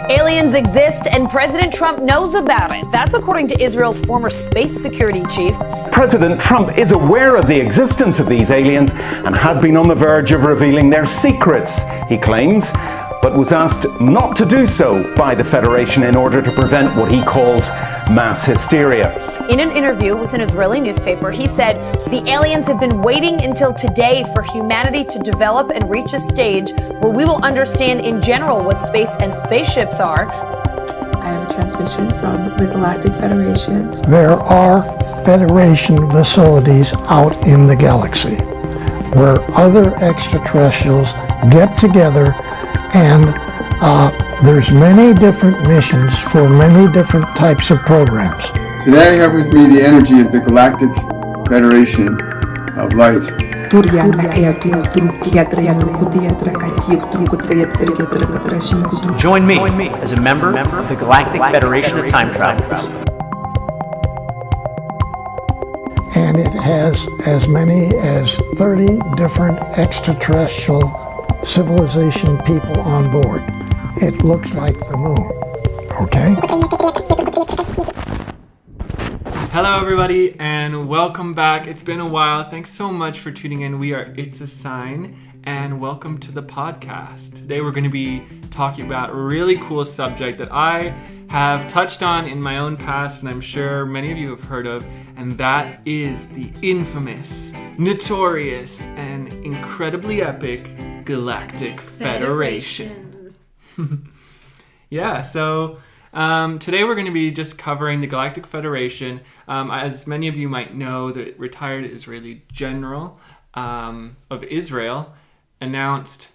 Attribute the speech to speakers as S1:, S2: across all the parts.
S1: Aliens exist and President Trump knows about it. That's according to Israel's former space security chief.
S2: President Trump is aware of the existence of these aliens and had been on the verge of revealing their secrets, he claims, but was asked not to do so by the Federation in order to prevent what he calls mass hysteria.
S1: In an interview with an Israeli newspaper, he said, "The aliens have been waiting until today for humanity to develop and reach a stage where we will understand in general what space and spaceships are."
S3: I have a transmission from the Galactic Federations.
S4: There are Federation facilities out in the galaxy where other extraterrestrials get together, and there's many different missions for many different types of programs.
S5: Today I have with me the energy of the Galactic Federation of Light.
S6: Join me as a member of the Galactic Federation of Time Travelers.
S4: And it has as many as 30 different extraterrestrial civilization people on board. It looks like the moon, okay?
S7: Hello everybody and welcome back. It's been a while. Thanks so much for tuning in. We are It's a Sign and welcome to the podcast. Today we're going to be talking about a really cool subject that I have touched on in my own past and I'm sure many of you have heard of, and that is the infamous, notorious, and incredibly epic Galactic Federation. Yeah, so today we're going to be just covering the Galactic Federation. As many of you might know, the retired Israeli general of Israel announced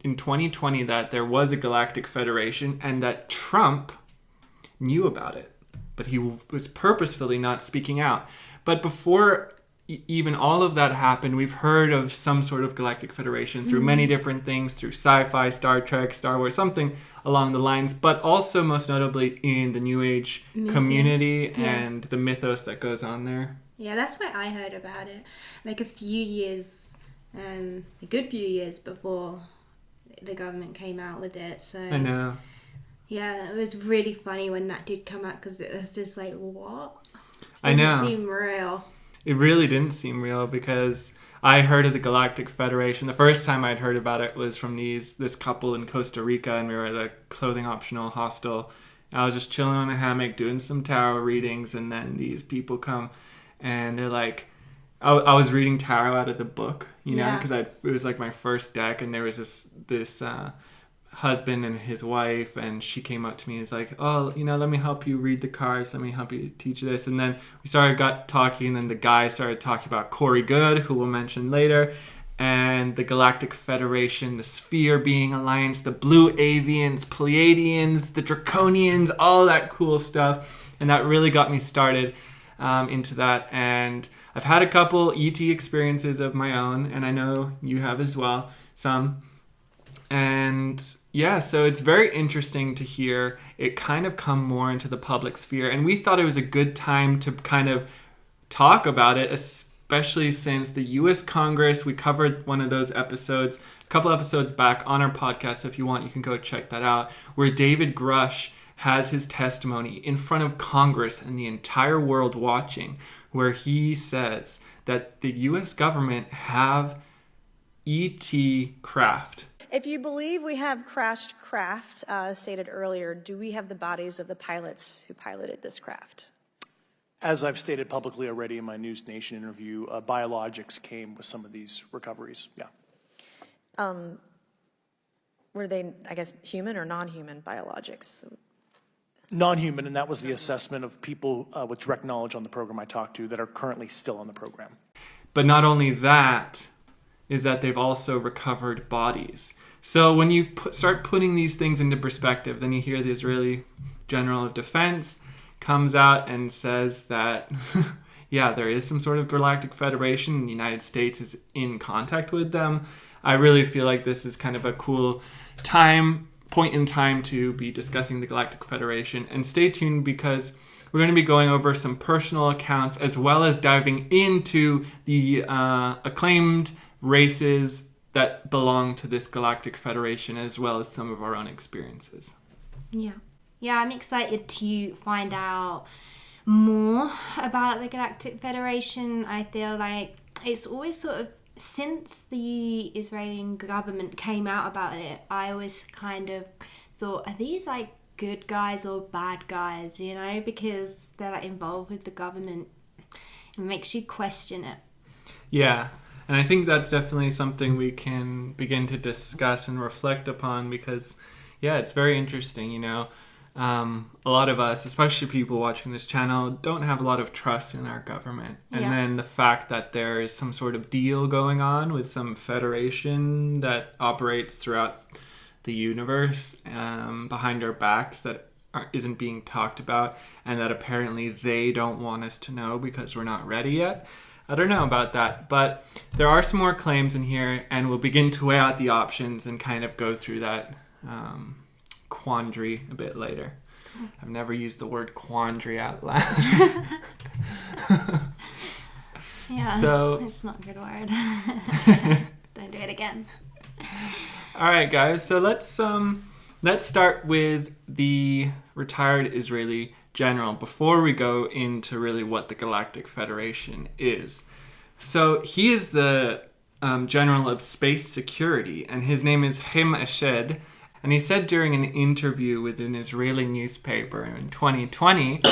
S7: in 2020 that there was a Galactic Federation and that Trump knew about it, but he was purposefully not speaking out. But before even all of that happened, we've heard of some sort of Galactic Federation through many different things, through sci-fi, Star Trek, Star Wars, something along the lines, but also most notably in the New Age community and the mythos that goes on there.
S8: Yeah, that's where I heard about it. Like a good few years before the government came out with it. So
S7: I know.
S8: Yeah, it was really funny when that did come out because it was just like, what?
S7: I know.
S8: It doesn't seem real.
S7: It really didn't seem real because I heard of the Galactic Federation. The first time I'd heard about it was from this couple in Costa Rica, and we were at a clothing optional hostel. I was just chilling on a hammock doing some tarot readings, and then these people come and they're like, I was reading tarot out of the book, you know, because it was like my first deck, and there was this husband and his wife, and she came up to me and was like, oh, you know, let me help you read the cards, let me help you teach this. And then we got talking, and then the guy started talking about Corey Goode, who we'll mention later, and the Galactic Federation, the Sphere Being Alliance, the Blue Avians, Pleiadians, the Draconians, all that cool stuff. And that really got me started into that. And I've had a couple ET experiences of my own, and I know you have as well, some. And yeah, so it's very interesting to hear it kind of come more into the public sphere. And we thought it was a good time to kind of talk about it, especially since the U.S. Congress, we covered one of those episodes, a couple episodes back on our podcast. So if you want, you can go check that out, where David Grush has his testimony in front of Congress and the entire world watching, where he says that the U.S. government have ET craft.
S9: If you believe we have crashed craft, stated earlier, do we have the bodies of the pilots who piloted this craft?
S10: As I've stated publicly already in my News Nation interview, biologics came with some of these recoveries, yeah.
S9: Were they, I guess, human or non-human biologics?
S10: Non-human, and that was the assessment of people with direct knowledge on the program I talked to that are currently still on the program.
S7: But not only that, is that they've also recovered bodies. So when you start putting these things into perspective, then you hear the Israeli General of Defense comes out and says that, yeah, there is some sort of Galactic Federation and the United States is in contact with them. I really feel like this is kind of a cool point in time to be discussing the Galactic Federation. And stay tuned because we're going to be going over some personal accounts as well as diving into the acclaimed races that belong to this Galactic Federation, as well as some of our own experiences.
S8: Yeah, I'm excited to find out more about the Galactic Federation. I feel like it's always sort of, since the Israeli government came out about it, I always kind of thought, are these like good guys or bad guys, you know, because they're like involved with the government. It makes you question it.
S7: Yeah, and I think that's definitely something we can begin to discuss and reflect upon because, yeah, it's very interesting, you know. A lot of us, especially people watching this channel, don't have a lot of trust in our government. And then the fact that there is some sort of deal going on with some federation that operates throughout the universe behind our backs that isn't being talked about, and that apparently they don't want us to know because we're not ready yet. I don't know about that, but there are some more claims in here, and we'll begin to weigh out the options and kind of go through that quandary a bit later. I've never used the word quandary out loud.
S8: Yeah,
S7: so
S8: it's not a good word. Don't do it again.
S7: All right, guys. So let's start with the retired Israeli general before we go into really what the Galactic Federation is. So he is the general of space security, and his name is Haim Eshed. And he said during an interview with an Israeli newspaper in 2020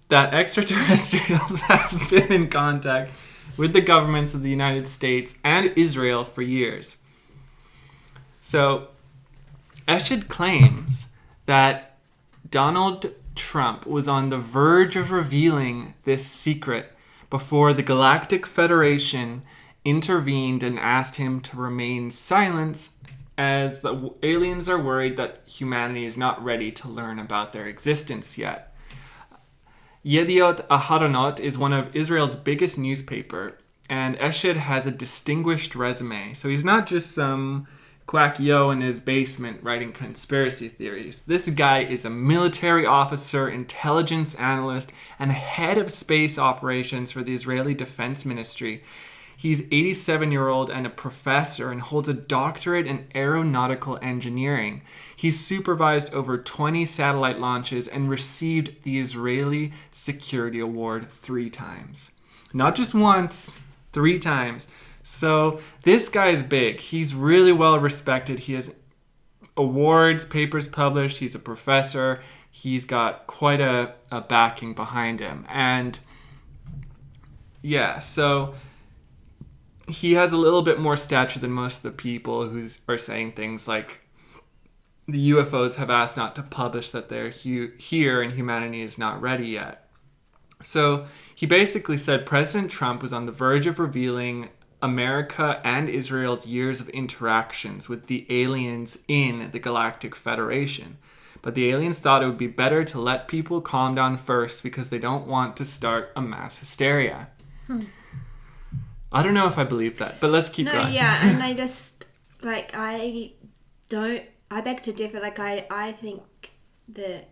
S7: that extraterrestrials have been in contact with the governments of the United States and Israel for years. So Eshed claims that Donald Trump was on the verge of revealing this secret before the Galactic Federation intervened and asked him to remain silent, as the aliens are worried that humanity is not ready to learn about their existence yet. Yediot Aharonot is one of Israel's biggest newspaper, and Eshed has a distinguished resume. So he's not just some quack yo in his basement writing conspiracy theories. This guy is a military officer, intelligence analyst, and head of space operations for the Israeli Defense Ministry. He's 87-year-old and a professor and holds a doctorate in aeronautical engineering. He's supervised over 20 satellite launches and received the Israeli Security Award 3 times. Not just once, 3 times. So this guy is big. He's really well respected. He has awards, papers published. He's a professor. He's got quite a backing behind him. And yeah, so he has a little bit more stature than most of the people who are saying things like the UFOs have asked not to publish that they're here and humanity is not ready yet. So he basically said President Trump was on the verge of revealing America and Israel's years of interactions with the aliens in the Galactic Federation. But the aliens thought it would be better to let people calm down first because they don't want to start a mass hysteria. I don't know if I believe that, but let's keep going.
S8: Yeah, and I just, like, I beg to differ. Like, I think that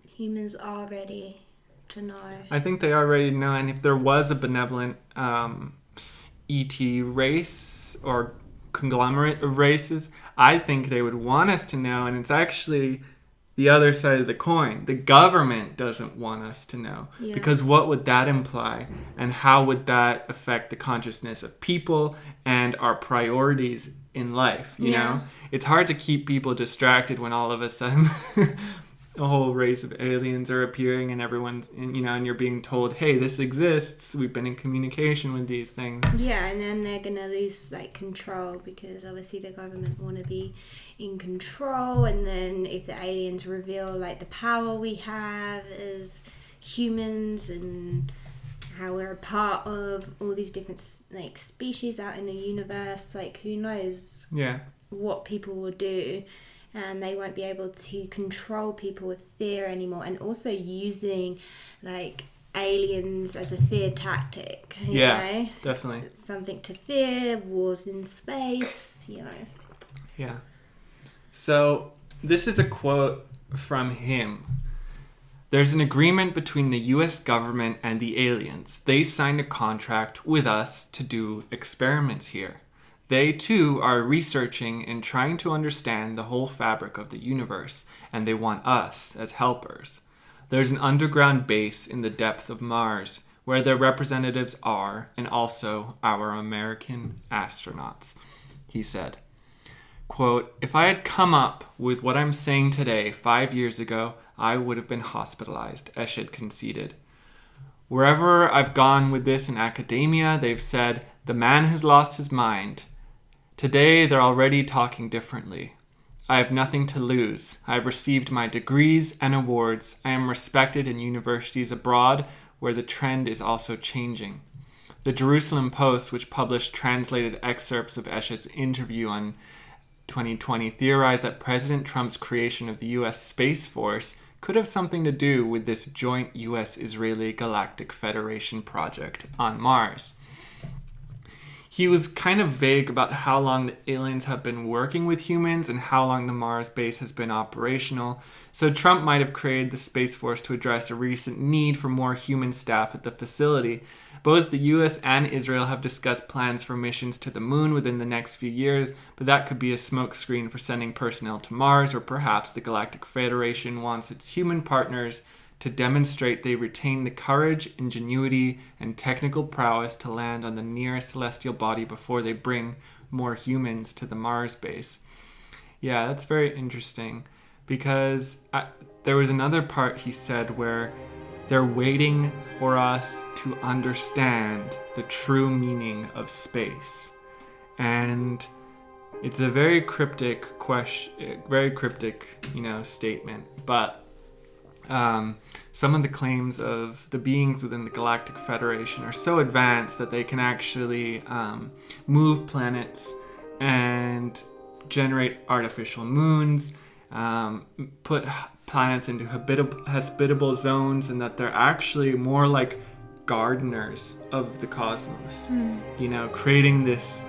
S8: humans are ready to know.
S7: I think they are ready to know, and if there was a benevolent ET race or conglomerate of races, I think they would want us to know, and it's actually the other side of the coin. The government doesn't want us to know. Yeah. Because what would that imply? And how would that affect the consciousness of people and our priorities in life? You know? It's hard to keep people distracted when all of a sudden a whole race of aliens are appearing and everyone's, you know, and you're being told, hey, this exists. We've been in communication with these things.
S8: Yeah, and then they're going to lose, like, control because obviously the government want to be in control. And then if the aliens reveal, like, the power we have as humans and how we're a part of all these different, like, species out in the universe, like, who knows what people will do. And they won't be able to control people with fear anymore. And also using, like, aliens as a fear tactic. You know?
S7: Definitely.
S8: It's something to fear, wars in space, you know.
S7: Yeah. So this is a quote from him. There's an agreement between the US government and the aliens. They signed a contract with us to do experiments here. They too are researching and trying to understand the whole fabric of the universe, and they want us as helpers. There's an underground base in the depth of Mars where their representatives are, and also our American astronauts, he said. Quote, if I had come up with what I'm saying today 5 years ago, I would have been hospitalized, Eshed conceded. Wherever I've gone with this in academia, they've said, the man has lost his mind. Today, they're already talking differently. I have nothing to lose. I have received my degrees and awards. I am respected in universities abroad, where the trend is also changing. The Jerusalem Post, which published translated excerpts of Eshed's interview on 2020, theorized that President Trump's creation of the U.S. Space Force could have something to do with this joint U.S.-Israeli Galactic Federation project on Mars. He was kind of vague about how long the aliens have been working with humans and how long the Mars base has been operational, so Trump might have created the Space Force to address a recent need for more human staff at the facility. Both the US and Israel have discussed plans for missions to the moon within the next few years, but that could be a smokescreen for sending personnel to Mars, or perhaps the Galactic Federation wants its human partners to demonstrate they retain the courage, ingenuity, and technical prowess to land on the nearest celestial body before they bring more humans to the Mars base. Yeah, that's very interesting, because there was another part he said where they're waiting for us to understand the true meaning of space. And it's a very cryptic statement, but some of the claims of the beings within the Galactic Federation are so advanced that they can actually move planets and generate artificial moons, put planets into hospitable zones, and that they're actually more like gardeners of the cosmos. Creating this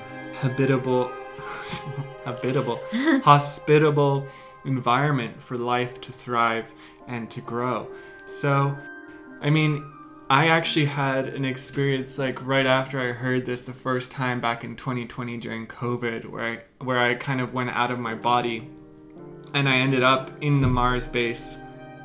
S7: hospitable environment for life to thrive and to grow. So, I actually had an experience like right after I heard this the first time back in 2020 during COVID, where I kind of went out of my body and I ended up in the Mars base,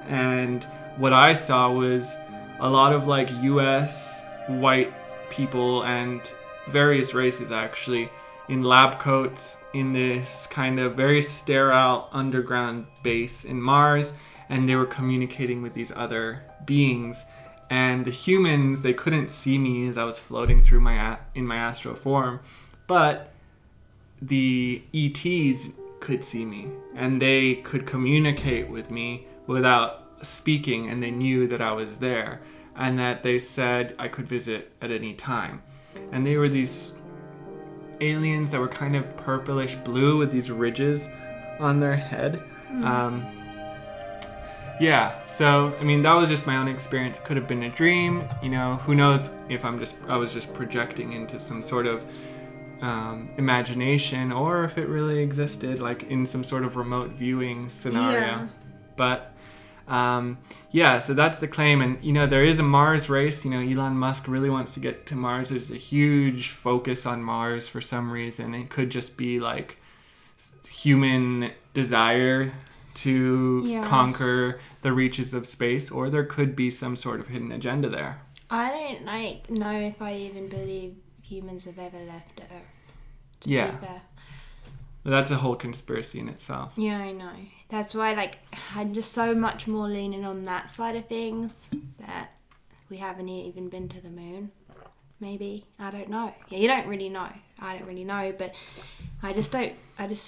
S7: and what I saw was a lot of like US white people and various races actually in lab coats in this kind of very sterile underground base in Mars, and they were communicating with these other beings. And the humans, they couldn't see me as I was floating through in my astral form, but the ETs could see me, and they could communicate with me without speaking, and they knew that I was there, and that they said I could visit at any time. And they were these aliens that were kind of purplish blue with these ridges on their head. So that was just my own experience. It could have been a dream, who knows if I was just projecting into some sort of imagination, or if it really existed, like in some sort of remote viewing scenario.
S8: Yeah.
S7: But so that's the claim. And there is a Mars race. Elon Musk really wants to get to Mars. There's a huge focus on Mars for some reason. It could just be like human desire to conquer the reaches of space, or there could be some sort of hidden agenda there.
S8: I don't know if I even believe humans have ever left Earth. To be fair.
S7: But that's a whole conspiracy in itself.
S8: Yeah, I know. That's why I'm just so much more leaning on that side of things, that we haven't even been to the moon. Maybe. I don't know. Yeah, you don't really know. I don't really know, but I just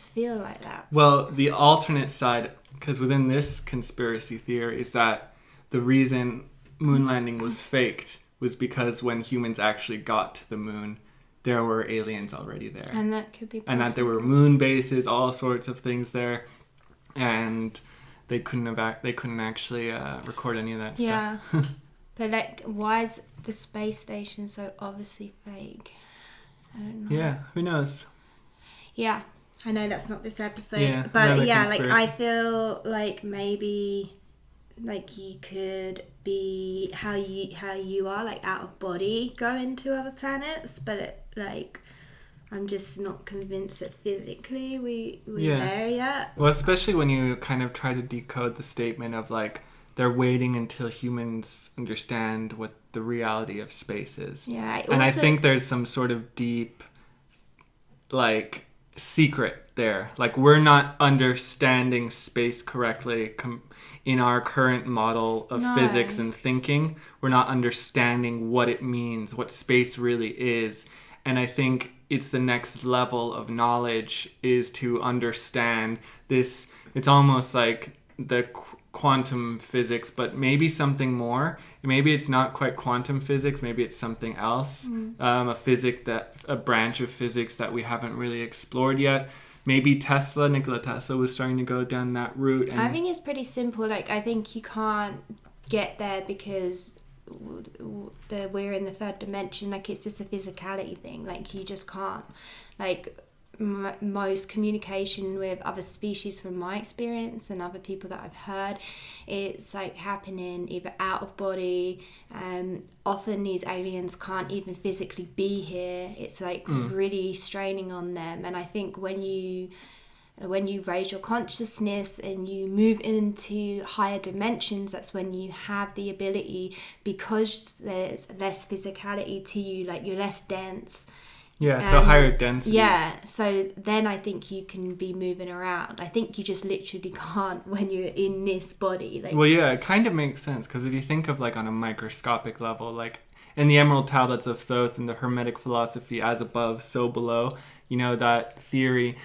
S8: feel like that.
S7: Well, the alternate side, because within this conspiracy theory, is that the reason moon landing was faked was because when humans actually got to the moon, there were aliens already there.
S8: And that could be possible.
S7: And that there were moon bases, all sorts of things there, and they couldn't actually record any of that stuff.
S8: Yeah. But why is the space station so obviously fake? I don't know.
S7: Yeah, who knows?
S8: Yeah, I know that's not this episode, but I feel like maybe you could be how you are, out of body, going to other planets, but I'm just not convinced that physically we're
S7: Yeah.
S8: there yet.
S7: Well, especially when you kind of try to decode the statement of like they're waiting until humans understand what the reality of space is.
S8: Yeah,
S7: and I
S8: also-
S7: think there's some sort of deep like secret there. Like we're not understanding space correctly in our current model of
S8: No.
S7: physics and thinking. We're not understanding what it means, what space really is. And I think it's the next level of knowledge is to understand this. It's almost like the quantum physics, but maybe something more. Maybe it's not quite quantum physics. Maybe it's something else. A branch of physics that we haven't really explored yet. Maybe Nikola Tesla was starting to go down that route. And
S8: I think it's pretty simple. Like, I think you can't get there because we're in the third dimension. Like, it's just a physicality thing. Like, you just can't. Like, most communication with other species, from my experience and other people that I've heard, it's like happening either out of body. Often these aliens can't even physically be here. It's like really straining on them. And I think when you raise your consciousness and you move into higher dimensions, that's when you have the ability, because there's less physicality to you, like you're less dense.
S7: Yeah, so higher densities.
S8: Yeah, so then I think you can be moving around. I think you just literally can't when you're in this body. Like,
S7: well, yeah, it kind of makes sense, because if you think of like on a microscopic level, like in the Emerald Tablets of Thoth and the Hermetic philosophy, as above, so below, you know, that theory.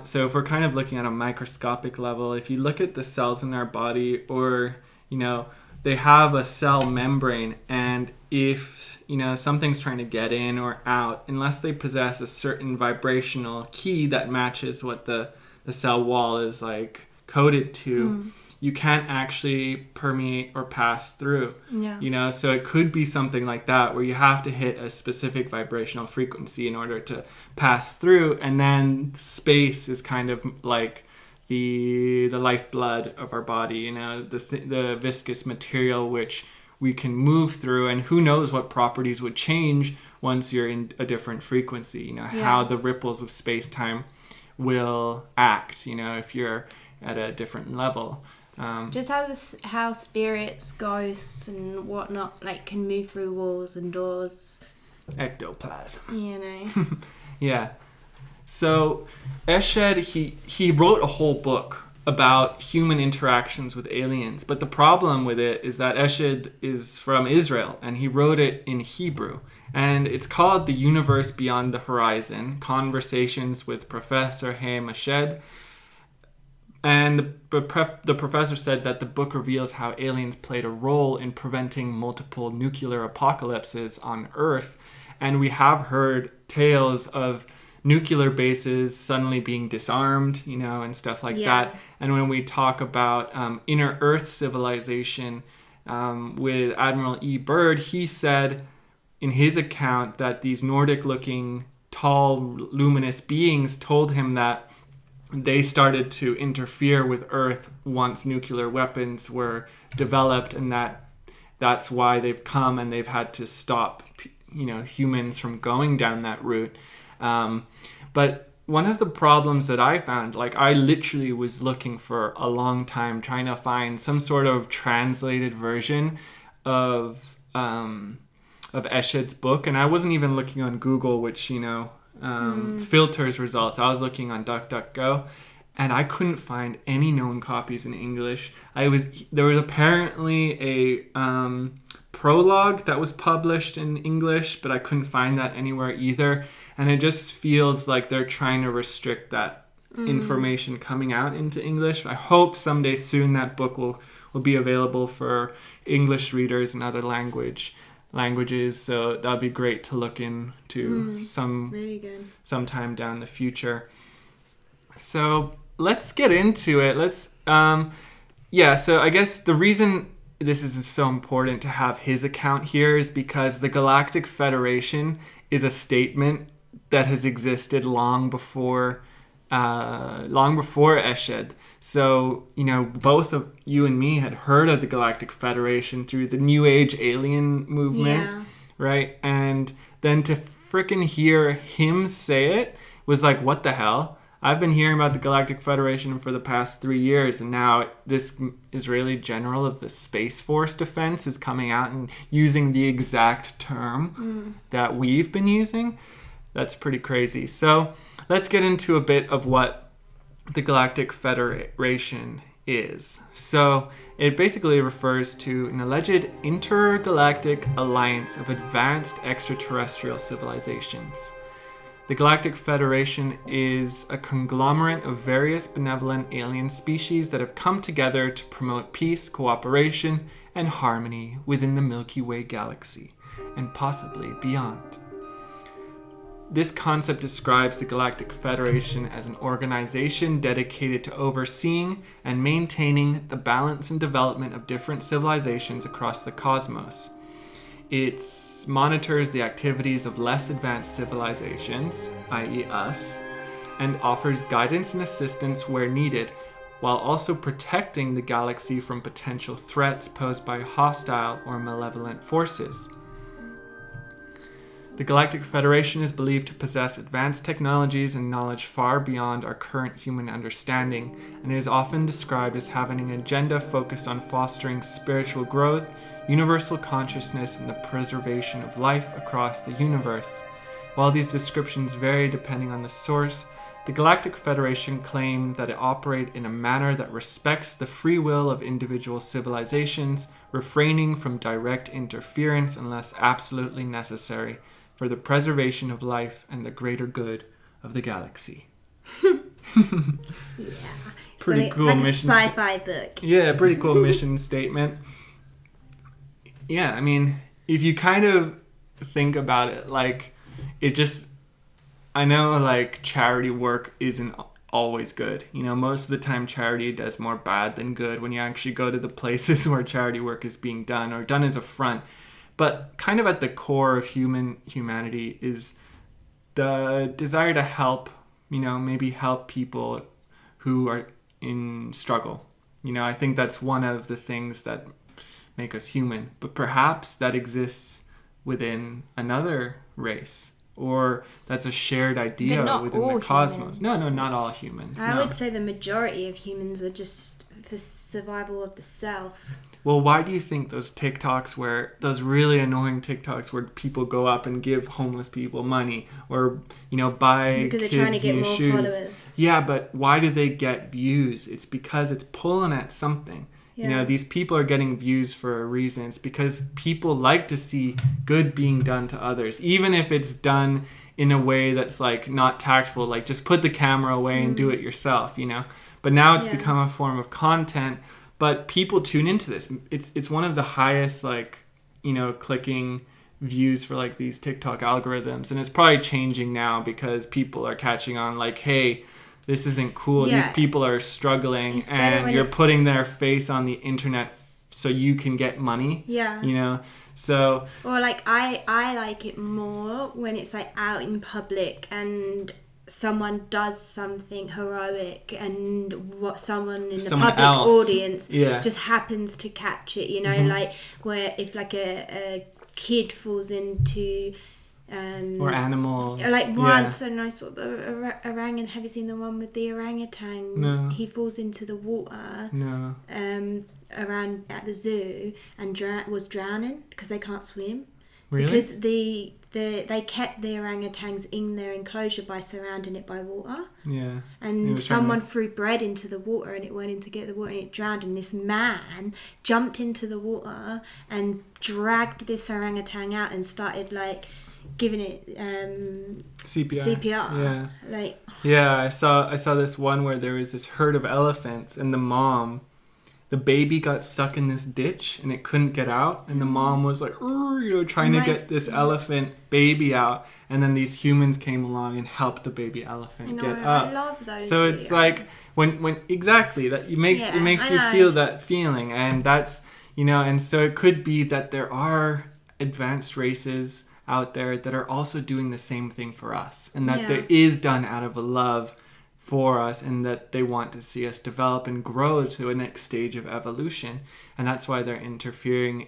S7: So if we're kind of looking at a microscopic level, if you look at the cells in our body, or, you know, they have a cell membrane, and if, you know, something's trying to get in or out, unless they possess a certain vibrational key that matches what the cell wall is like coded to, you can't actually permeate or pass through.
S8: Yeah.
S7: You know, so it could be something like that, where you have to hit a specific vibrational frequency in order to pass through, and then space is kind of like the lifeblood of our body, you know, the viscous material which we can move through, and who knows what properties would change once you're in a different frequency, you know, how the ripples of space-time will act, you know, if you're at a different level.
S8: Just how spirits, ghosts and whatnot, like, can move through walls and doors.
S7: Ectoplasm.
S8: You know.
S7: Yeah. So Eshed, he wrote a whole book about human interactions with aliens, but the problem with it is that Eshed is from Israel, and he wrote it in Hebrew, and it's called The Universe Beyond the Horizon, Conversations with Professor Haim Eshed. And the professor said that the book reveals how aliens played a role in preventing multiple nuclear apocalypses on Earth, and we have heard tales of nuclear bases suddenly being disarmed, you know, and stuff like that. And when we talk about inner Earth civilization with Admiral E. Byrd, he said in his account that these Nordic-looking, tall, luminous beings told him that they started to interfere with Earth once nuclear weapons were developed, and that's why they've come and they've had to stop, you know, humans from going down that route. But one of the problems that I found, like, I literally was looking for a long time trying to find some sort of translated version of Eshed's book, and I wasn't even looking on Google, which, you know, filters results. I was looking on DuckDuckGo, and I couldn't find any known copies in English. There was apparently a prologue that was published in English, but I couldn't find that anywhere either. And it just feels like they're trying to restrict that information coming out into English. I hope someday soon that book will be available for English readers and other languages. So that'd be great to look into sometime down the future. So let's get into it. So I guess the reason this is so important to have his account here is because the Galactic Federation is a statement that has existed long before Eshed. So, you know, both of you and me had heard of the Galactic Federation through the New Age alien movement, right? And then to freaking hear him say it was like, what the hell? I've been hearing about the Galactic Federation for the past 3 years, and now this Israeli general of the Space Force Defense is coming out and using the exact term that we've been using. That's pretty crazy. So let's get into a bit of what the Galactic Federation is. So it basically refers to an alleged intergalactic alliance of advanced extraterrestrial civilizations. The Galactic Federation is a conglomerate of various benevolent alien species that have come together to promote peace, cooperation, and harmony within the Milky Way galaxy, and possibly beyond. This concept describes the Galactic Federation as an organization dedicated to overseeing and maintaining the balance and development of different civilizations across the cosmos. It monitors the activities of less advanced civilizations, i.e. us, and offers guidance and assistance where needed, while also protecting the galaxy from potential threats posed by hostile or malevolent forces. The Galactic Federation is believed to possess advanced technologies and knowledge far beyond our current human understanding, and is often described as having an agenda focused on fostering spiritual growth, universal consciousness, and the preservation of life across the universe. While these descriptions vary depending on the source, the Galactic Federation claim that it operates in a manner that respects the free will of individual civilizations, refraining from direct interference unless absolutely necessary for the preservation of life and the greater good of the galaxy. Pretty cool
S8: like
S7: mission.
S8: A sci-fi book.
S7: Yeah, pretty cool mission statement. Yeah, I mean, if you kind of think about it, like, it just, I know, like, charity work isn't always good. You know, most of the time charity does more bad than good when you actually go to the places where charity work is being done or done as a front. But kind of at the core of humanity is the desire to help, you know, maybe help people who are in struggle. You know, I think that's one of the things that make us human. But perhaps that exists within another race, or that's a shared idea within the cosmos.
S8: Humans.
S7: No, not all humans.
S8: I would say the majority of humans are just for survival of the self.
S7: Well, why do you think those TikToks those really annoying TikToks where people go up and give homeless people money or, you know, buy
S8: because
S7: kids
S8: they're trying to get
S7: new
S8: more
S7: shoes?
S8: followers.
S7: Yeah, but why do they get views? It's because it's pulling at something. Yeah. You know, these people are getting views for a reason. It's because people like to see good being done to others, even if it's done in a way that's like not tactful, like just put the camera away and do it yourself, you know. But now it's become a form of content. But people tune into this. It's one of the highest, like, you know, clicking views for like these TikTok algorithms, and it's probably changing now because people are catching on. Like, hey, this isn't cool.
S8: Yeah.
S7: These people are struggling, and you're putting their face on the internet so you can get money.
S8: Yeah.
S7: You know. So.
S8: Or like I like it more when it's like out in public and someone does something heroic and what someone in the public audience just happens to catch it, you know, like where if like a kid falls into
S7: or animal,
S8: like once, and I saw the orangutan. Have you seen the one with the orangutan?
S7: No.
S8: He falls into the water.
S7: No.
S8: Around at the zoo and was drowning because they can't swim.
S7: Really?
S8: Because they kept the orangutans in their enclosure by surrounding it by water.
S7: Yeah.
S8: And someone threw bread into the water and it went in to get the water and it drowned. And this man jumped into the water and dragged this orangutan out and started like giving it CPR.
S7: Yeah.
S8: Like.
S7: Yeah, I saw this one where there was this herd of elephants and the baby got stuck in this ditch and it couldn't get out, and the mom was like, you know, trying to get this elephant baby out, and then these humans came along and helped the baby elephant get up.
S8: I love those.
S7: So it's like when exactly that it makes you feel that feeling, and that's, you know, and so it could be that there are advanced races out there that are also doing the same thing for us, and that there is done out of a love for us, and that they want to see us develop and grow to a next stage of evolution, and that's why they're interfering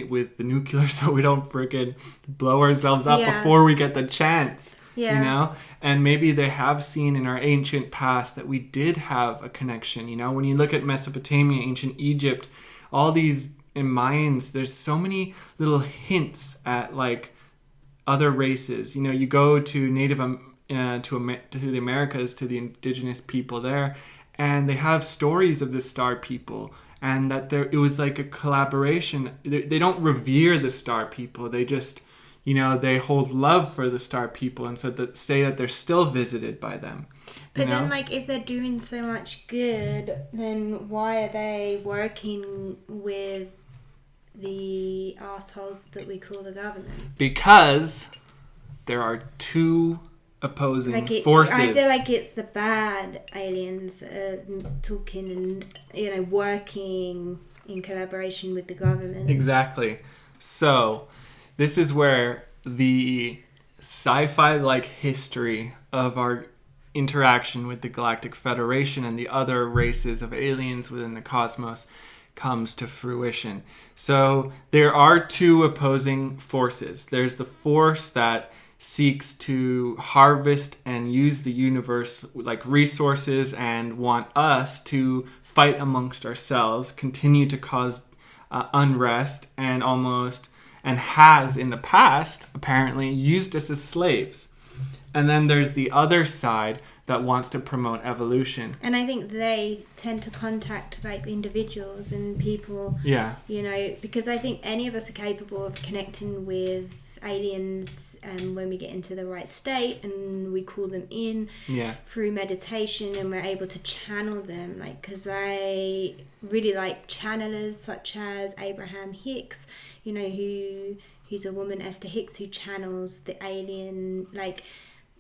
S7: with the nuclear so we don't freaking blow ourselves up
S8: Yeah.
S7: before we get the chance.
S8: Yeah.
S7: You know, and maybe they have seen in our ancient past that we did have a connection. You know, when you look at Mesopotamia, ancient Egypt, all these in Mayans, there's so many little hints at like other races. You know, you go to to the Americas, to the indigenous people there, and they have stories of the star people, and that it was like a collaboration. They don't revere the star people. They just, you know, they hold love for the star people, and so that say that they're still visited by them.
S8: But then, like, if they're doing so much good, then why are they working with the assholes that we call the government?
S7: Because there are two opposing forces.
S8: I feel like it's the bad aliens that are talking and, you know, working in collaboration with the government.
S7: Exactly. So, this is where the sci-fi like history of our interaction with the Galactic Federation and the other races of aliens within the cosmos comes to fruition. So there are two opposing forces. There's the force that seeks to harvest and use the universe like resources and want us to fight amongst ourselves, continue to cause unrest, and has in the past apparently used us as slaves. And then there's the other side that wants to promote evolution.
S8: And I think they tend to contact like individuals and people.
S7: Yeah.
S8: You know, because I think any of us are capable of connecting with aliens when we get into the right state and we call them in through meditation, and we're able to channel them. Like, because I really like channelers such as Abraham Hicks, you know, who's a woman, Esther Hicks, who channels the alien. Like,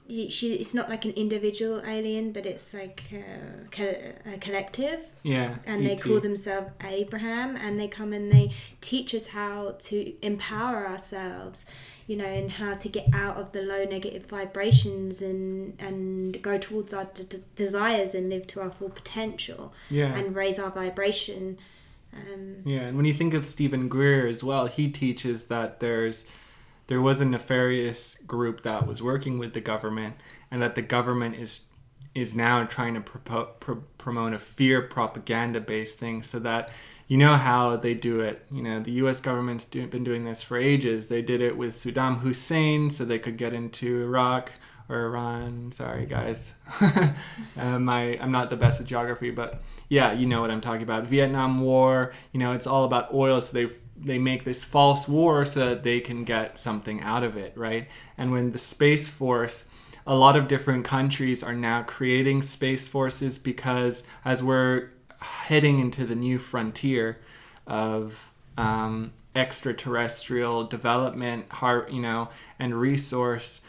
S8: it's not like an individual alien, but it's like a collective.
S7: Yeah.
S8: And they call themselves Abraham, and they come and they teach us how to empower ourselves, you know, and how to get out of the low negative vibrations and go towards our desires and live to our full potential.
S7: Yeah.
S8: And raise our vibration.
S7: And when you think of Stephen Greer as well, he teaches that there was a nefarious group that was working with the government, and that the government is now trying to promote a fear propaganda based thing, so that, you know how they do it. You know, the U.S. government's been doing this for ages. They did it with Saddam Hussein so they could get into Iraq or Iran. Sorry, guys. I'm not the best at geography, but yeah, you know what I'm talking about. Vietnam War, you know, it's all about oil, so they make this false war so that they can get something out of it, right? And when the Space Force, a lot of different countries are now creating space forces, because as we're heading into the new frontier of extraterrestrial development, you know, and resource,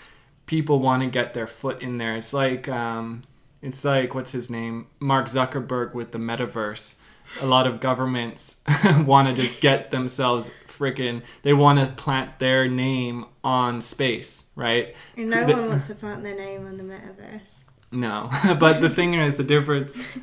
S7: people want to get their foot in there. It's like what's his name, Mark Zuckerberg with the metaverse. A lot of governments want to just get themselves they want to plant their name on space, right?
S8: No one wants to plant their name on the metaverse.
S7: No, but the thing is, the difference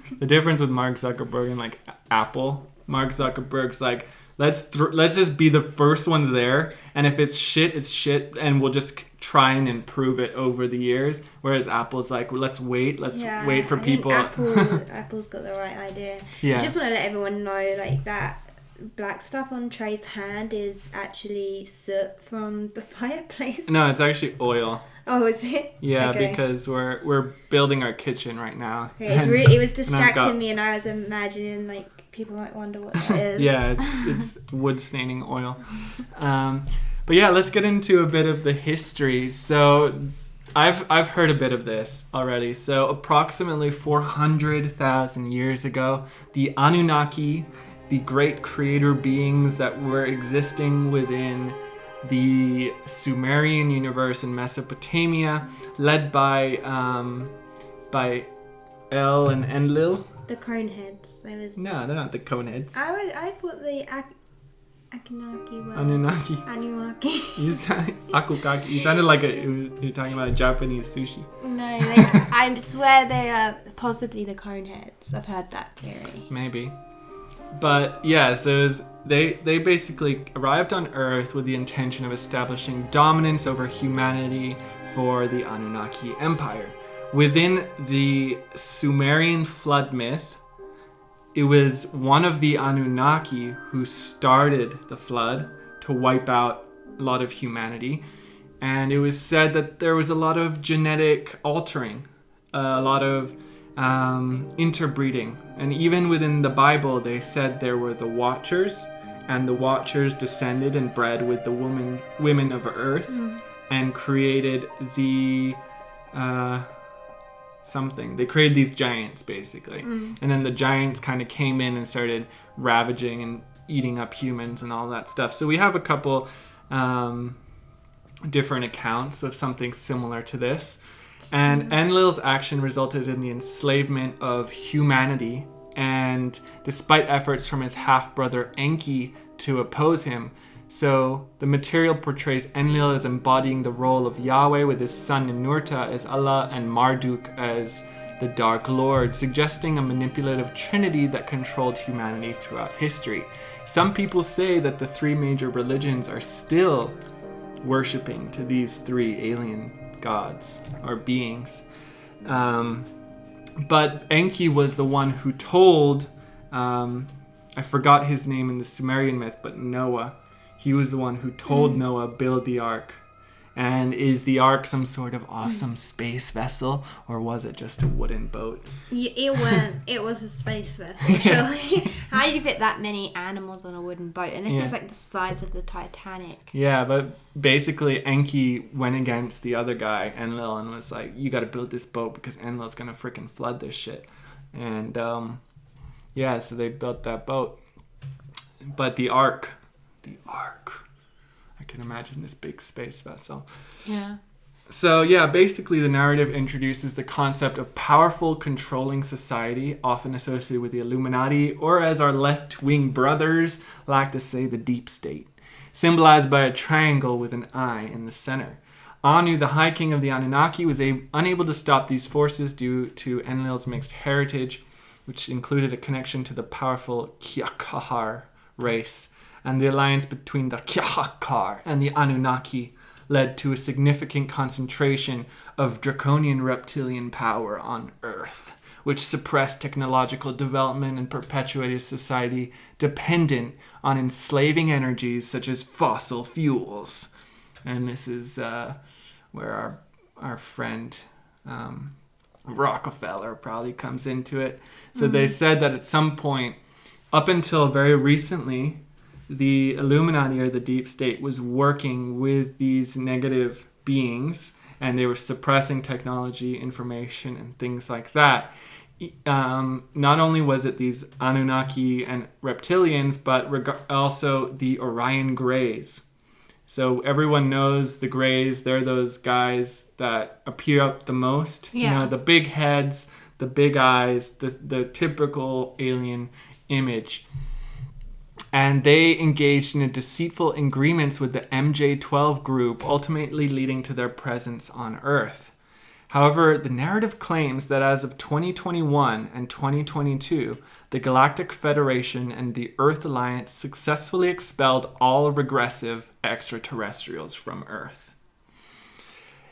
S7: with Mark Zuckerberg and like Apple, Mark Zuckerberg's like, let's just be the first ones there, and if it's shit, it's shit, and we'll just try and improve it over the years. Whereas Apple's like, well, let's wait for people.
S8: Apple's got the right idea.
S7: Yeah.
S8: I just want to let everyone know, like, that black stuff on Trey's hand is actually soot from the fireplace.
S7: No, it's actually oil.
S8: Oh, is it?
S7: Yeah,
S8: okay.
S7: Because we're building our kitchen right now.
S8: Yeah, it was distracting me, and I was imagining like people might wonder what that is.
S7: Yeah, it's wood staining oil. But yeah, let's get into a bit of the history. So I've heard a bit of this already. So approximately 400,000 years ago, the Anunnaki, the great creator beings that were existing within the Sumerian universe in Mesopotamia, led by El and Enlil.
S8: The coneheads.
S7: No, they're not the coneheads.
S8: I thought the Anunnaki were...
S7: Anunnaki. You sounded like you're talking about a Japanese sushi.
S8: No, I swear they are possibly the coneheads. I've heard that theory.
S7: Maybe. But yeah, so they basically arrived on Earth with the intention of establishing dominance over humanity for the Anunnaki Empire. Within the Sumerian flood myth, it was one of the Anunnaki who started the flood to wipe out a lot of humanity. And it was said that there was a lot of genetic altering, a lot of interbreeding. And even within the Bible, they said there were the Watchers, and the Watchers descended and bred with the women of Earth and created the something. They created these giants, basically. And then the giants kind of came in and started ravaging and eating up humans and all that stuff. So we have a couple different accounts of something similar to this. And Enlil's action resulted in the enslavement of humanity, and despite efforts from his half-brother Enki to oppose him, so the material portrays Enlil as embodying the role of Yahweh, with his son Ninurta as Allah and Marduk as the Dark Lord, suggesting a manipulative trinity that controlled humanity throughout history. Some people say that the three major religions are still worshipping to these three alien gods or beings. But Enki was the one who told, I forgot his name in the Sumerian myth, but Noah. He was the one who told Noah, build the ark. And is the ark some sort of awesome space vessel, or was it just a wooden boat?
S8: Yeah, it was a space vessel, surely. How did you fit that many animals on a wooden boat? And this is like the size of the Titanic.
S7: Yeah, but basically Enki went against the other guy, Enlil, and was like, you gotta build this boat because Enlil's gonna freaking flood this shit. And so they built that boat. But the ark, I can imagine this big space vessel.
S8: Yeah.
S7: So yeah, basically the narrative introduces the concept of powerful controlling society, often associated with the Illuminati, or as our left-wing brothers like to say, the deep state, symbolized by a triangle with an eye in the center. Anu, the High King of the Anunnaki, was unable to stop these forces due to Enlil's mixed heritage, which included a connection to the powerful Kiakahar race, and the alliance between the Kiahakar and the Anunnaki led to a significant concentration of draconian reptilian power on Earth, which suppressed technological development and perpetuated society dependent on enslaving energies such as fossil fuels. And this is where our friend Rockefeller probably comes into it. So they said that at some point, up until very recently, the Illuminati, or the deep state, was working with these negative beings, and they were suppressing technology, information, and things like that. Not only was it these Anunnaki and reptilians, but also the Orion Greys. So everyone knows the Greys. They're those guys that appear up the most.
S8: Yeah.
S7: You know, the big heads, the big eyes, the typical alien image. And they engaged in deceitful agreements with the MJ-12 group, ultimately leading to their presence on Earth. However, the narrative claims that as of 2021 and 2022, the Galactic Federation and the Earth Alliance successfully expelled all regressive extraterrestrials from Earth,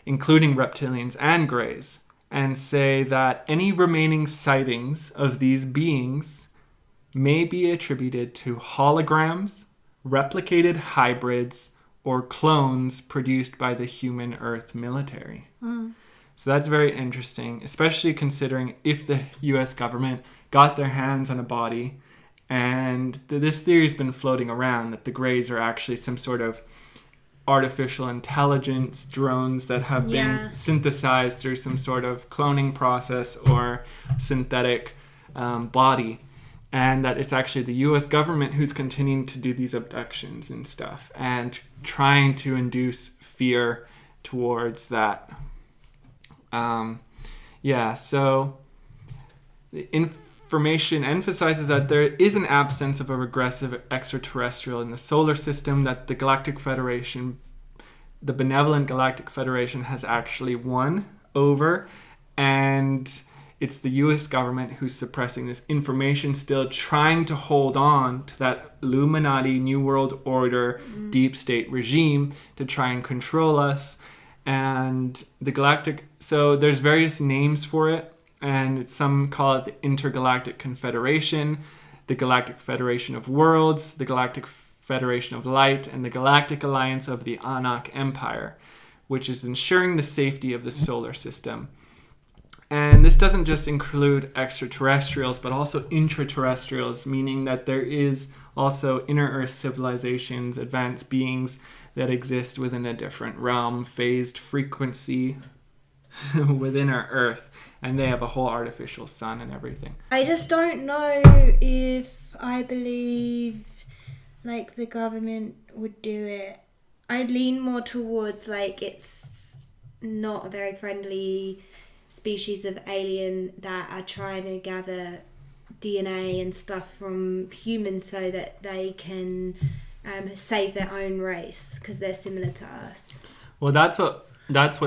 S7: including reptilians and Greys, and say that any remaining sightings of these beings may be attributed to holograms, replicated hybrids, or clones produced by the human Earth military. So that's very interesting, especially considering if the US government got their hands on a body, and this theory's been floating around that the Greys are actually some sort of artificial intelligence drones that have been synthesized through some sort of cloning process or synthetic body. And that it's actually the US government who's continuing to do these abductions and stuff and trying to induce fear towards that. So the information emphasizes that there is an absence of a regressive extraterrestrial in the solar system, that the Galactic Federation, the benevolent Galactic Federation, has actually won over, and it's the US government who's suppressing this information, still trying to hold on to that Illuminati, New World Order, deep state regime to try and control us. And the galactic, so there's various names for it, and some call it the Intergalactic Confederation, the Galactic Federation of Worlds, the Galactic Federation of Light, and the Galactic Alliance of the Anak Empire, which is ensuring the safety of the solar system. And this doesn't just include extraterrestrials, but also intraterrestrials, meaning that there is also inner-Earth civilizations, advanced beings that exist within a different realm, phased frequency within our Earth. And they have a whole artificial sun and everything.
S8: I just don't know if I believe like the government would do it. I lean more towards like it's not a very friendly species of alien that are trying to gather DNA and stuff from humans so that they can save their own race because they're similar to us.
S7: Well, that's what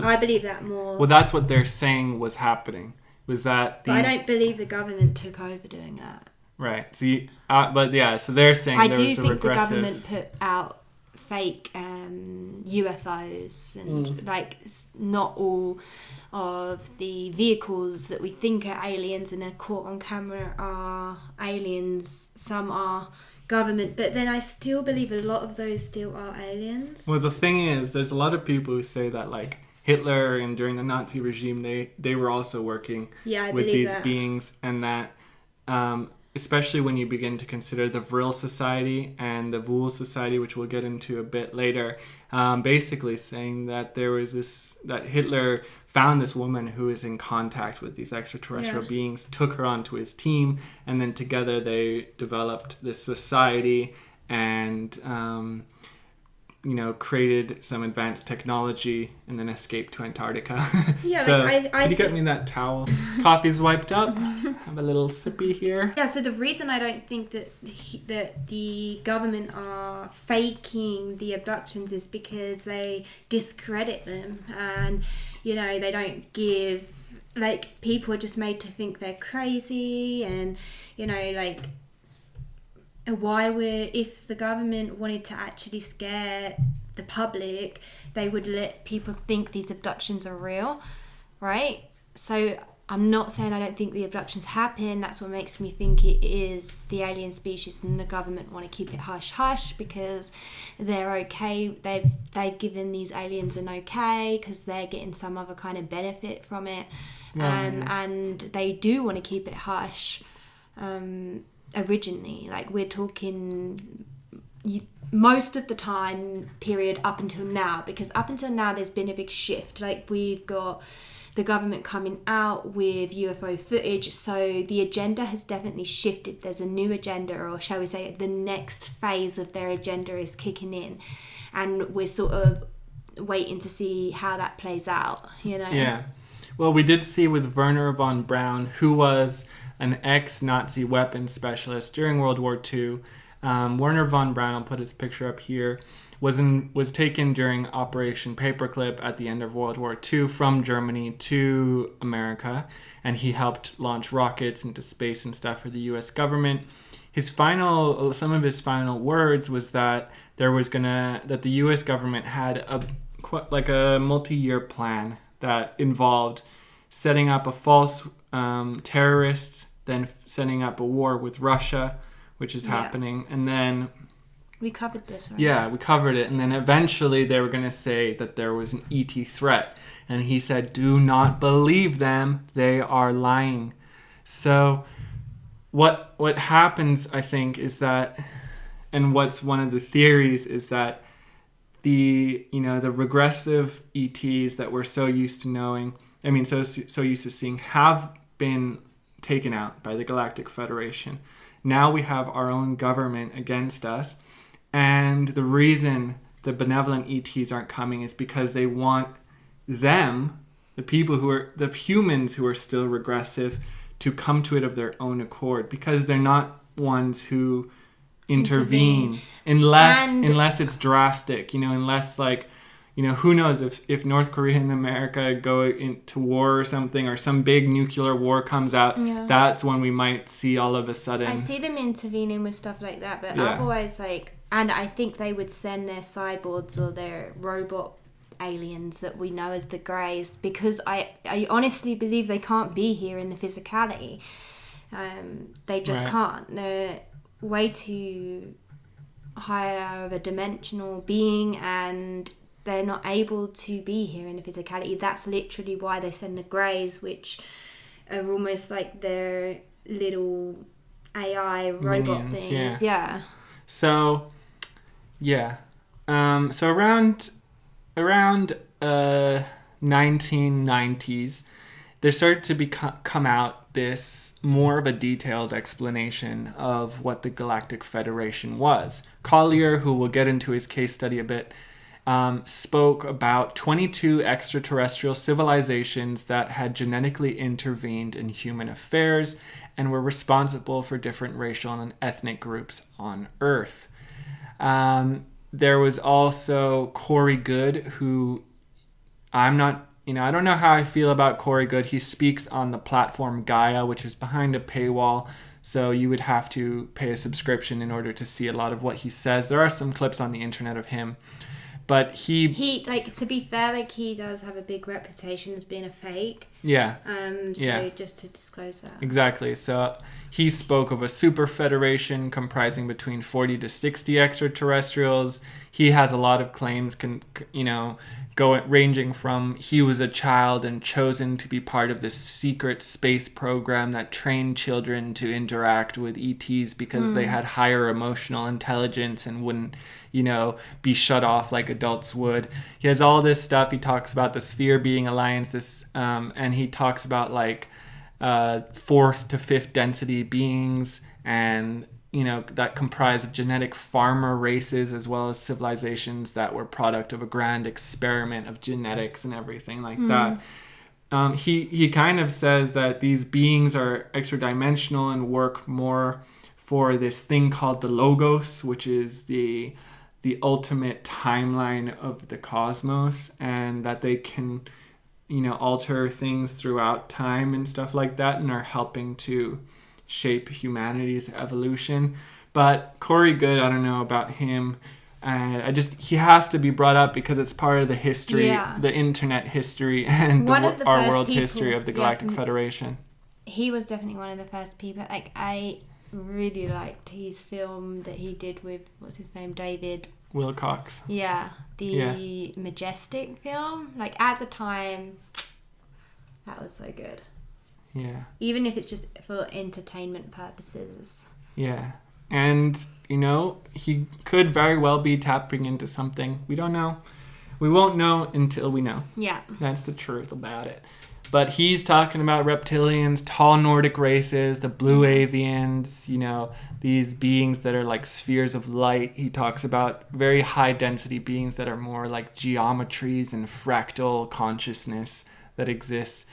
S8: I believe that more.
S7: Well, that's what they're saying was happening. Was that
S8: But I don't believe the government took over doing that.
S7: Right. So, but yeah. So they're saying
S8: I
S7: there
S8: do
S7: was a
S8: think
S7: regressive.
S8: the government put out fake UFOs and like not all of the vehicles that we think are aliens and they're caught on camera are aliens. Some are government, but then I still believe a lot of those still are aliens.
S7: Well, the thing is, there's a lot of people who say that like Hitler and during the Nazi regime, they were also working with these beings, and that especially when you begin to consider the Vril Society and the Vool Society, which we'll get into a bit later, basically saying that there was that Hitler found this woman who is in contact with these extraterrestrial beings, took her onto his team, and then together they developed this society and created some advanced technology and then escaped to Antarctica.
S8: Yeah,
S7: so,
S8: like
S7: could you get me that towel? Coffee's wiped up. Have a little sippy here.
S8: Yeah, so the reason I don't think that the government are faking the abductions is because they discredit them, and they don't give, like, people are just made to think they're crazy, and if the government wanted to actually scare the public, they would let people think these abductions are real, right? So I'm not saying I don't think the abductions happen. That's what makes me think it is the alien species, and the government want to keep it hush hush because they're okay. They've given these aliens an okay because they're getting some other kind of benefit from it, and they do want to keep it hush. Originally, like we're talking most of the time period up until now, because up until now there's been a big shift. Like we've got the government coming out with UFO footage, so the agenda has definitely shifted. There's a new agenda, or shall we say the next phase of their agenda is kicking in, and we're sort of waiting to see how that plays out,
S7: Yeah. Well, we did see with Wernher von Braun, who was an ex-Nazi weapons specialist during World War II. Wernher von Braun, I'll put his picture up here, was taken during Operation Paperclip at the end of World War II from Germany to America, and he helped launch rockets into space and stuff for the U.S. government. Some of his final words was that that the U.S. government had a multi-year plan that involved setting up a false terrorists, then setting up a war with Russia, which is happening, and then
S8: we covered this, right?
S7: Yeah, we covered it, and then eventually they were going to say that there was an ET threat, and he said, "Do not believe them; they are lying." So, what happens, I think, is that, and what's one of the theories is that the regressive ETs that we're so used to knowing, so used to seeing, have been taken out by the Galactic Federation. Now we have our own government against us, and the reason the benevolent ETs aren't coming is because they want them, the humans who are still regressive, to come to it of their own accord, because they're not ones who intervene unless it's drastic, unless who knows if North Korea and America go into war or something, or some big nuclear war comes out, that's when we might see all of a sudden.
S8: I see them intervening with stuff like that, but otherwise, and I think they would send their cyborgs or their robot aliens that we know as the Greys, because I honestly believe they can't be here in the physicality. They just can't. They're way too higher of a dimensional being, and they're not able to be here in the physicality. That's literally why they send the Greys, which are almost like their little AI robot
S7: minions,
S8: things.
S7: So around 1990s, there started to come out this more of a detailed explanation of what the Galactic Federation was. Collier, who we'll get into his case study a bit, spoke about 22 extraterrestrial civilizations that had genetically intervened in human affairs and were responsible for different racial and ethnic groups on Earth. There was also Corey Goode, who I don't know how I feel about Corey Goode. He speaks on the platform Gaia, which is behind a paywall, so you would have to pay a subscription in order to see a lot of what he says. There are some clips on the internet of him, but he to be fair, he does have a big reputation as being a fake. Just to disclose that. Exactly. So he spoke of a super federation comprising between 40 to 60 extraterrestrials. He has a lot of claims, ranging from he was a child and chosen to be part of this secret space program that trained children to interact with ETs because they had higher emotional intelligence and wouldn't, be shut off like adults would. He has all this stuff. He talks about the Sphere Being Alliance, and he talks about fourth to fifth density beings, and that comprise of genetic farmer races as well as civilizations that were product of a grand experiment of genetics and everything like that. He kind of says that these beings are extra dimensional and work more for this thing called the Logos, which is the ultimate timeline of the cosmos, and that they can alter things throughout time and stuff like that, and are helping to shape humanity's evolution. But Corey Goode, I don't know about him. He has to be brought up because it's part of the history, the internet history, and our world history of the Galactic Federation. He was definitely one of the first people. I really liked his film that he did with, what's his name, David Wilcox. The Majestic film. At the time, that was so good. Yeah. Even if it's just for entertainment purposes. Yeah. And, he could very well be tapping into something. We don't know. We won't know until we know. Yeah. That's the truth about it. But he's talking about reptilians, tall Nordic races, the blue avians, these beings that are like spheres of light. He talks about very high density beings that are more like geometries and fractal consciousness that exists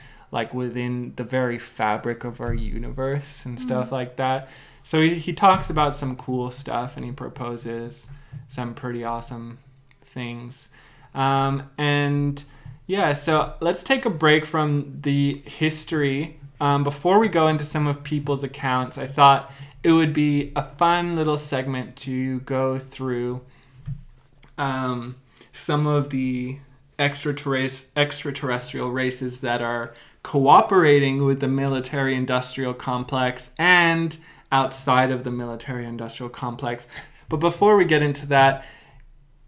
S7: within the very fabric of our universe and stuff like that. So he talks about some cool stuff, and he proposes some pretty awesome things. So let's take a break from the history. Before we go into some of people's accounts, I thought it would be a fun little segment to go through some of the extraterrestrial races that are cooperating with the military-industrial complex and outside of the military-industrial complex. But before we get into that,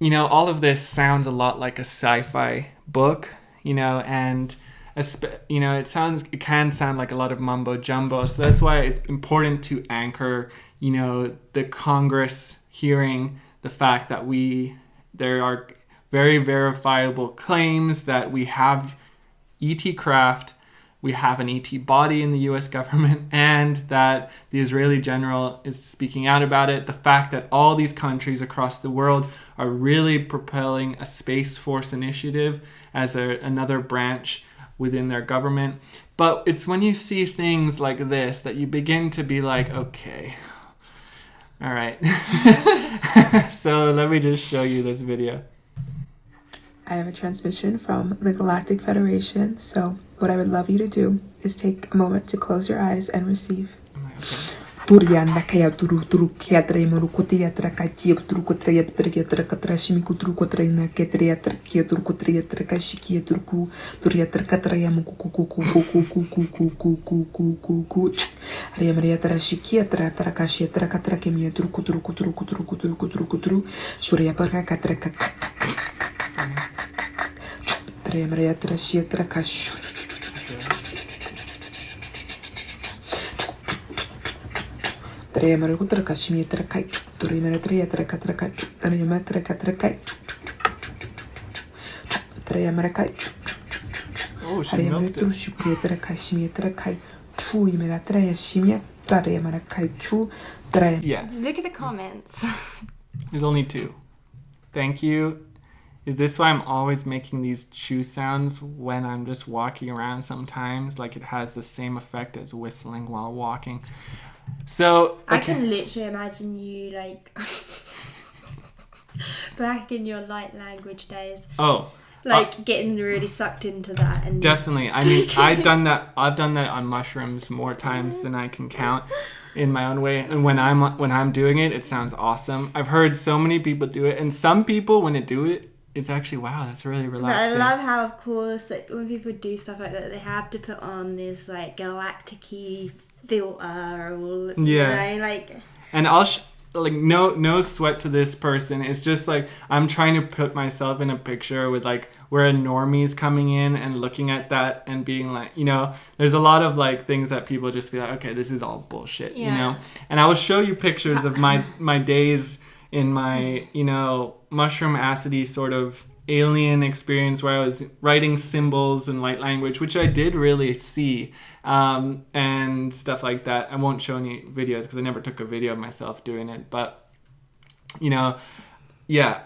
S7: all of this sounds a lot like a sci-fi book, and it can sound like a lot of mumbo jumbo. So that's why it's important to anchor, the Congress hearing the fact that there are very verifiable claims that we have ET craft, we have an ET body in the US government, and that the Israeli general is speaking out about it. The fact that all these countries across the world are really propelling a Space Force initiative as another branch within their government. But it's when you see things like this that you begin to be like, okay, all right. So let me just show you this video.
S3: I have a transmission from the Galactic Federation, so what I would love you to do is take a moment to close your eyes and receive.
S11: Turianda kaya turu kia tre moru kotia tra kachi turu kotria tria tra katra shimiku turu kotrina ketria tra kia turu kotria tra kashikia turku turia tra katra yamu ku Ria Maria tra shikia tra kashia tra katra kemia turu Surya parka katra Ria Maria tra shia tra kashu Tremare kutra kashmi tra kai tremare tra katra kai tremare tra katra kai tremare kai
S7: Oh, she milked it.
S11: tra kashmi tra kai tu imera tra shimia tremare kai chu tre.
S7: Yeah,
S8: Look at the comments.
S7: there's only 2. Thank you. Is this why I'm always making these chew sounds when I'm just walking around sometimes? Like it has the same effect as whistling while walking. So
S8: I can literally imagine you like back in your light language days.
S7: Oh,
S8: like getting really sucked into that. And
S7: definitely. I mean, I've done that on mushrooms more times than I can count in my own way. And when I'm doing it, it sounds awesome. I've heard so many people do it, and some people when they do it, it's actually wow, that's really relaxing.
S8: But I love how, of course, like when people do stuff like that, they have to put on this like galactic-y filter or
S7: and I'll like no sweat to this person. It's just like I'm trying to put myself in a picture with like where a normie's coming in and looking at that and being like, there's a lot of like things that people just feel like, okay, this is all bullshit, and I will show you pictures of my days in my mushroom acidy sort of alien experience where I was writing symbols in light language, which I did really see, and stuff like that. I won't show any videos because I never took a video of myself doing it, but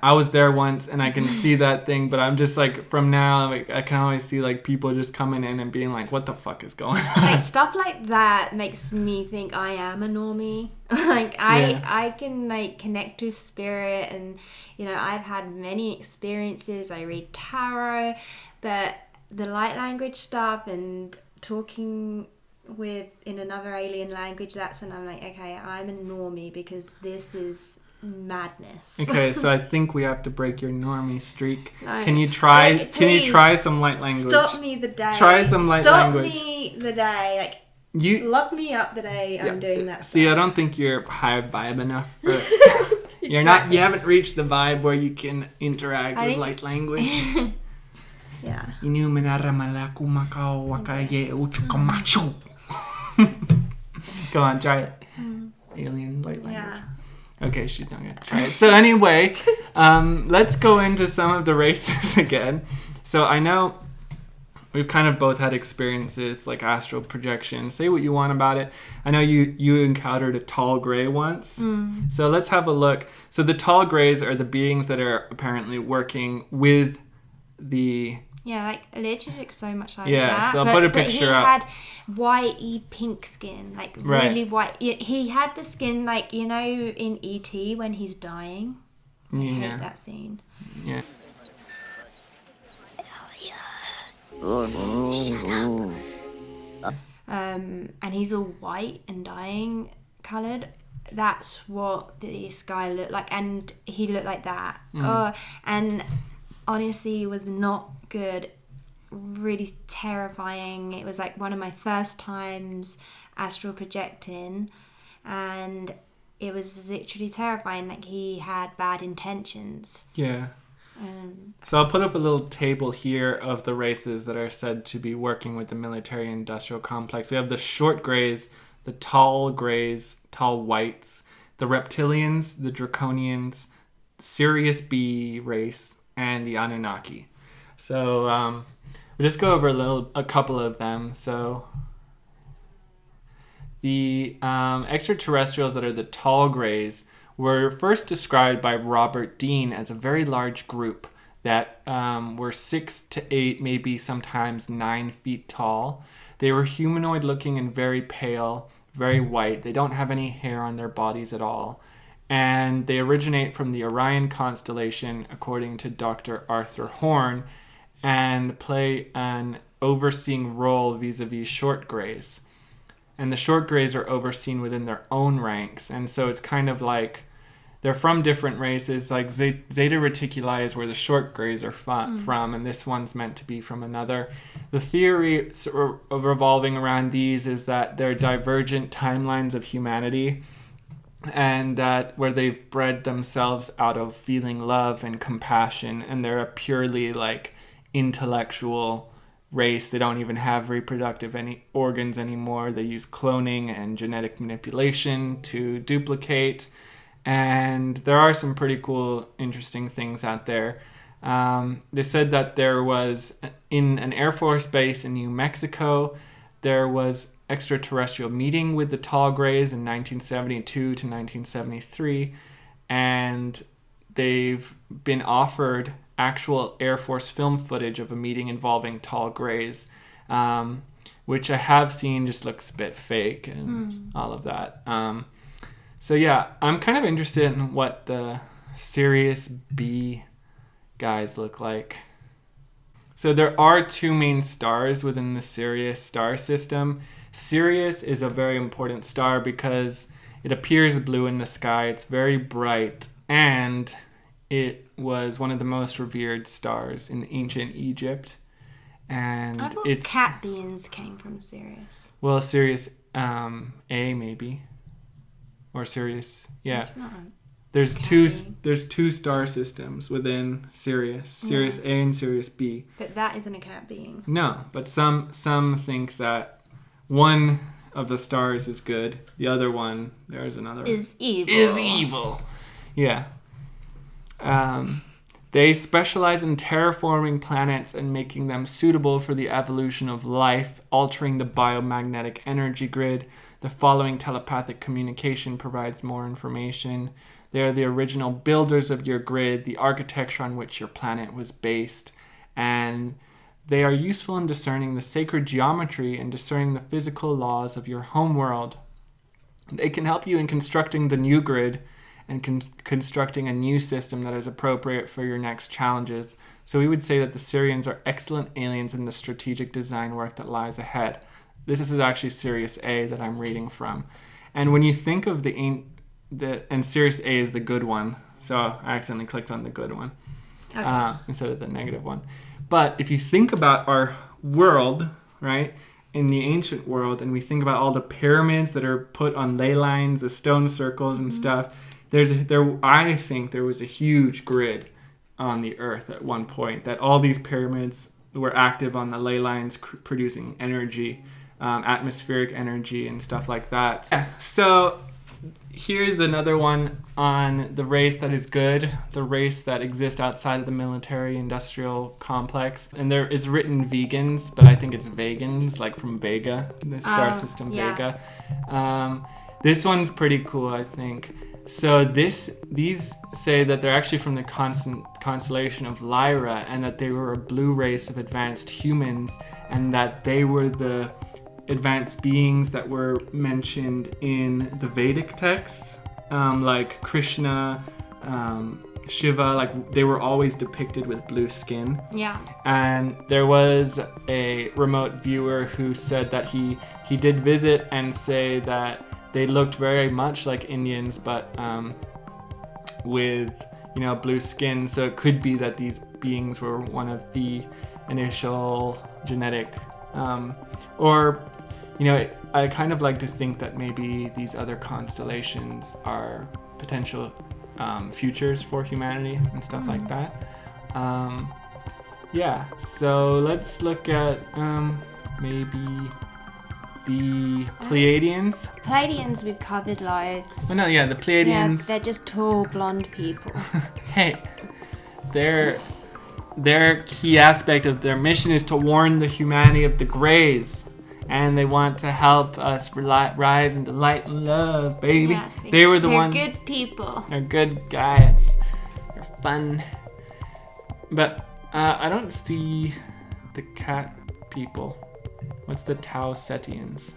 S7: I was there once and I can see that thing, but I'm just like, from now, like, I can always see like people just coming in and being like, what the fuck is going on?
S8: Like stuff like that makes me think I am a normie. Like I can like connect to spirit, and I've had many experiences. I read tarot, but the light language stuff and talking in another alien language, that's when I'm like, okay, I'm a normie because this is madness.
S7: Okay, so I think we have to break your normie streak.
S8: No.
S7: Can you try?
S8: Like,
S7: can you try some light language?
S8: Stop me the day.
S7: Try some light language.
S8: Stop me the day. Like
S7: you
S8: lock me up the day I'm doing that.
S7: See,
S8: stuff.
S7: I don't think you're high vibe enough. For, you're not. You haven't reached the vibe where you can interact with light language.
S8: Yeah.
S7: Go on, try it. Alien light language.
S8: Yeah.
S7: Okay, she's not gonna try it. So anyway, let's go into some of the races again. So I know we've kind of both had experiences like astral projection. Say what you want about it. I know you encountered a tall gray once. So let's have a look. So the tall grays are the beings that are apparently working with the...
S8: Yeah, like literally looks so much like that.
S7: Yeah, so I'll put a picture up.
S8: He had whitey pink skin, like really white. He had the skin like, in E.T. when he's dying. I hate that scene.
S7: Yeah.
S8: And he's all white and dying coloured. That's what this guy looked like, and he looked like that. And honestly, it was not good. Really terrifying. It was like one of my first times astral projecting, and it was literally terrifying. Like he had bad intentions.
S7: Yeah. So I'll put up a little table here of the races that are said to be working with the military-industrial complex. We have the short grays, the tall grays, tall whites, the reptilians, the draconians, the Sirius B race, and the Anunnaki. So we'll just go over a couple of them. So the extraterrestrials that are the tall grays were first described by Robert Dean as a very large group that were 6 to 8, maybe sometimes 9 feet tall. They were humanoid looking and very pale, very white. They don't have any hair on their bodies at all. and they originate from the Orion constellation, according to Dr. Arthur Horn, and play an overseeing role vis-a-vis short grays. And the short grays are overseen within their own ranks, and so it's kind of like they're from different races. Like Zeta Reticuli is where the short grays are from, and this one's meant to be from another. The theory revolving around these is that they're divergent timelines of humanity, and that where they've bred themselves out of feeling love and compassion, and they're a purely like intellectual race. They don't even have reproductive organs anymore. They use cloning and genetic manipulation to duplicate. And there are some pretty cool, interesting things out there. They said that there was, in an Air Force base in New Mexico, there was extraterrestrial meeting with the tall grays in 1972 to 1973. And they've been offered actual Air Force film footage of a meeting involving tall grays, which I have seen just looks a bit fake and all of that. So yeah, I'm kind of interested in what the Sirius B guys look like. So there are two main stars within the Sirius star system. Sirius is a very important star because it appears blue in the sky. It's very bright, and it was one of the most revered stars in ancient Egypt. And
S8: I thought cat beings came from Sirius.
S7: Well, Sirius A maybe. Or Sirius, yeah.
S8: It's not
S7: There's two star systems within Sirius. Sirius A and Sirius B.
S8: But that isn't a cat being.
S7: No, but some think that one of the stars is good. The other one, there's another
S8: is evil.
S7: Is evil. Yeah. They specialize in terraforming planets and making them suitable for the evolution of life, altering the biomagnetic energy grid. The following telepathic communication provides more information. They are the original builders of your grid, the architecture on which your planet was based, and they are useful in discerning the sacred geometry and discerning the physical laws of your homeworld. They can help you in constructing the new grid and constructing a new system that is appropriate for your next challenges. So we would say that the Sirians are excellent aliens in the strategic design work that lies ahead. This is actually Sirius A that I'm reading from. And when you think of and Sirius A is the good one, so I accidentally clicked on the good one instead of the negative one. But if you think about our world, right, in the ancient world, and we think about all the pyramids that are put on ley lines, the stone circles and stuff, I think there was a huge grid on the Earth at one point, that all these pyramids were active on the ley lines, producing energy, atmospheric energy and stuff like that. So here's another one on the race that is good, the race that exists outside of the military-industrial complex. And there is written vegans, but I think it's vegans, like from Vega, the star system Vega. This one's pretty cool, I think. So these say that they're actually from the constellation of Lyra, and that they were a blue race of advanced humans, and that they were the advanced beings that were mentioned in the Vedic texts, like Krishna, Shiva, like they were always depicted with blue skin.
S8: Yeah.
S7: And there was a remote viewer who said that he did visit and say that they looked very much like Indians, but with blue skin. So it could be that these beings were one of the initial genetic, I kind of like to think that maybe these other constellations are potential futures for humanity and stuff like that. So let's look at maybe the Pleiadians.
S8: Pleiadians we've covered loads.
S7: Oh, no, yeah, the Pleiadians.
S8: Yeah, they're just tall, blonde people.
S7: Hey, their key aspect of their mission is to warn the humanity of the Greys. And they want to help us rise into light and love, baby. Yeah, they were the ones.
S8: They're good people.
S7: They're good guys. They're fun. But I don't see the cat people. What's the Tau Setians?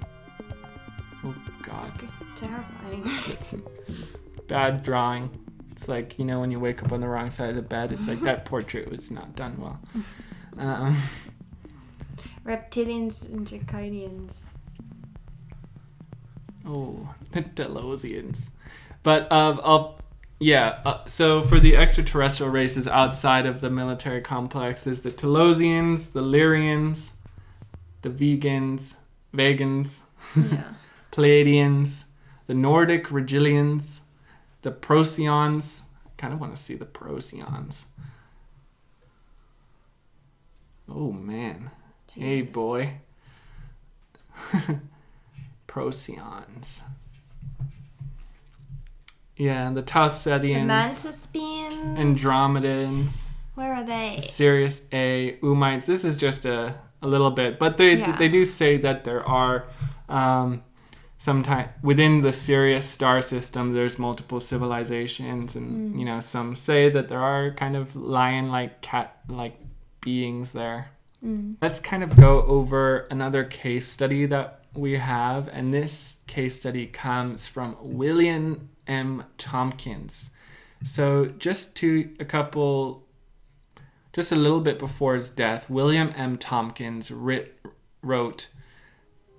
S7: Oh, God.
S8: Terrifying.
S7: bad drawing. It's like, you know, when you wake up on the wrong side of the bed, it's like that portrait was not done well.
S8: Reptilians and draconians.
S7: Oh, the Delosians. But so for the extraterrestrial races outside of the military complex, there's the Telosians, the Lyrians, the vegans, Pleiadians, the Nordic Regilians, the Procyons. I kind of want to see the Procyons. Oh, man. Jesus. Hey, boy. Procyons. Yeah, the Tausetians.
S8: The Mantispians.
S7: Andromedans.
S8: Where are they?
S7: Sirius A. Umites. This is just a little bit. But they do say that there are... sometime within the Sirius star system, there's multiple civilizations, and you know, some say that there are kind of lion-like, cat-like beings there. Let's kind of go over another case study that we have, and this case study comes from William M. Tompkins. So just a little bit before his death, William M. Tompkins wrote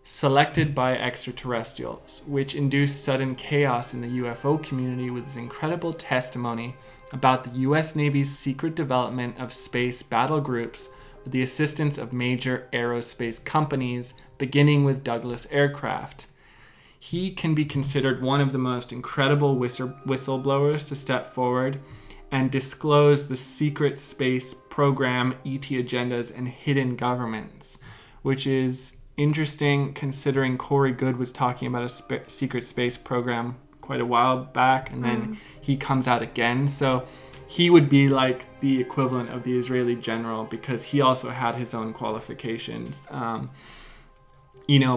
S7: Selected by Extraterrestrials, which induced sudden chaos in the UFO community with his incredible testimony about the U.S. Navy's secret development of space battle groups with the assistance of major aerospace companies, beginning with Douglas Aircraft. He can be considered one of the most incredible whistleblowers to step forward and disclose the secret space program, ET agendas, and hidden governments, which is interesting considering Corey Goode was talking about a secret space program quite a while back, and then he comes out again. So he would be like the equivalent of the Israeli general, because he also had his own qualifications,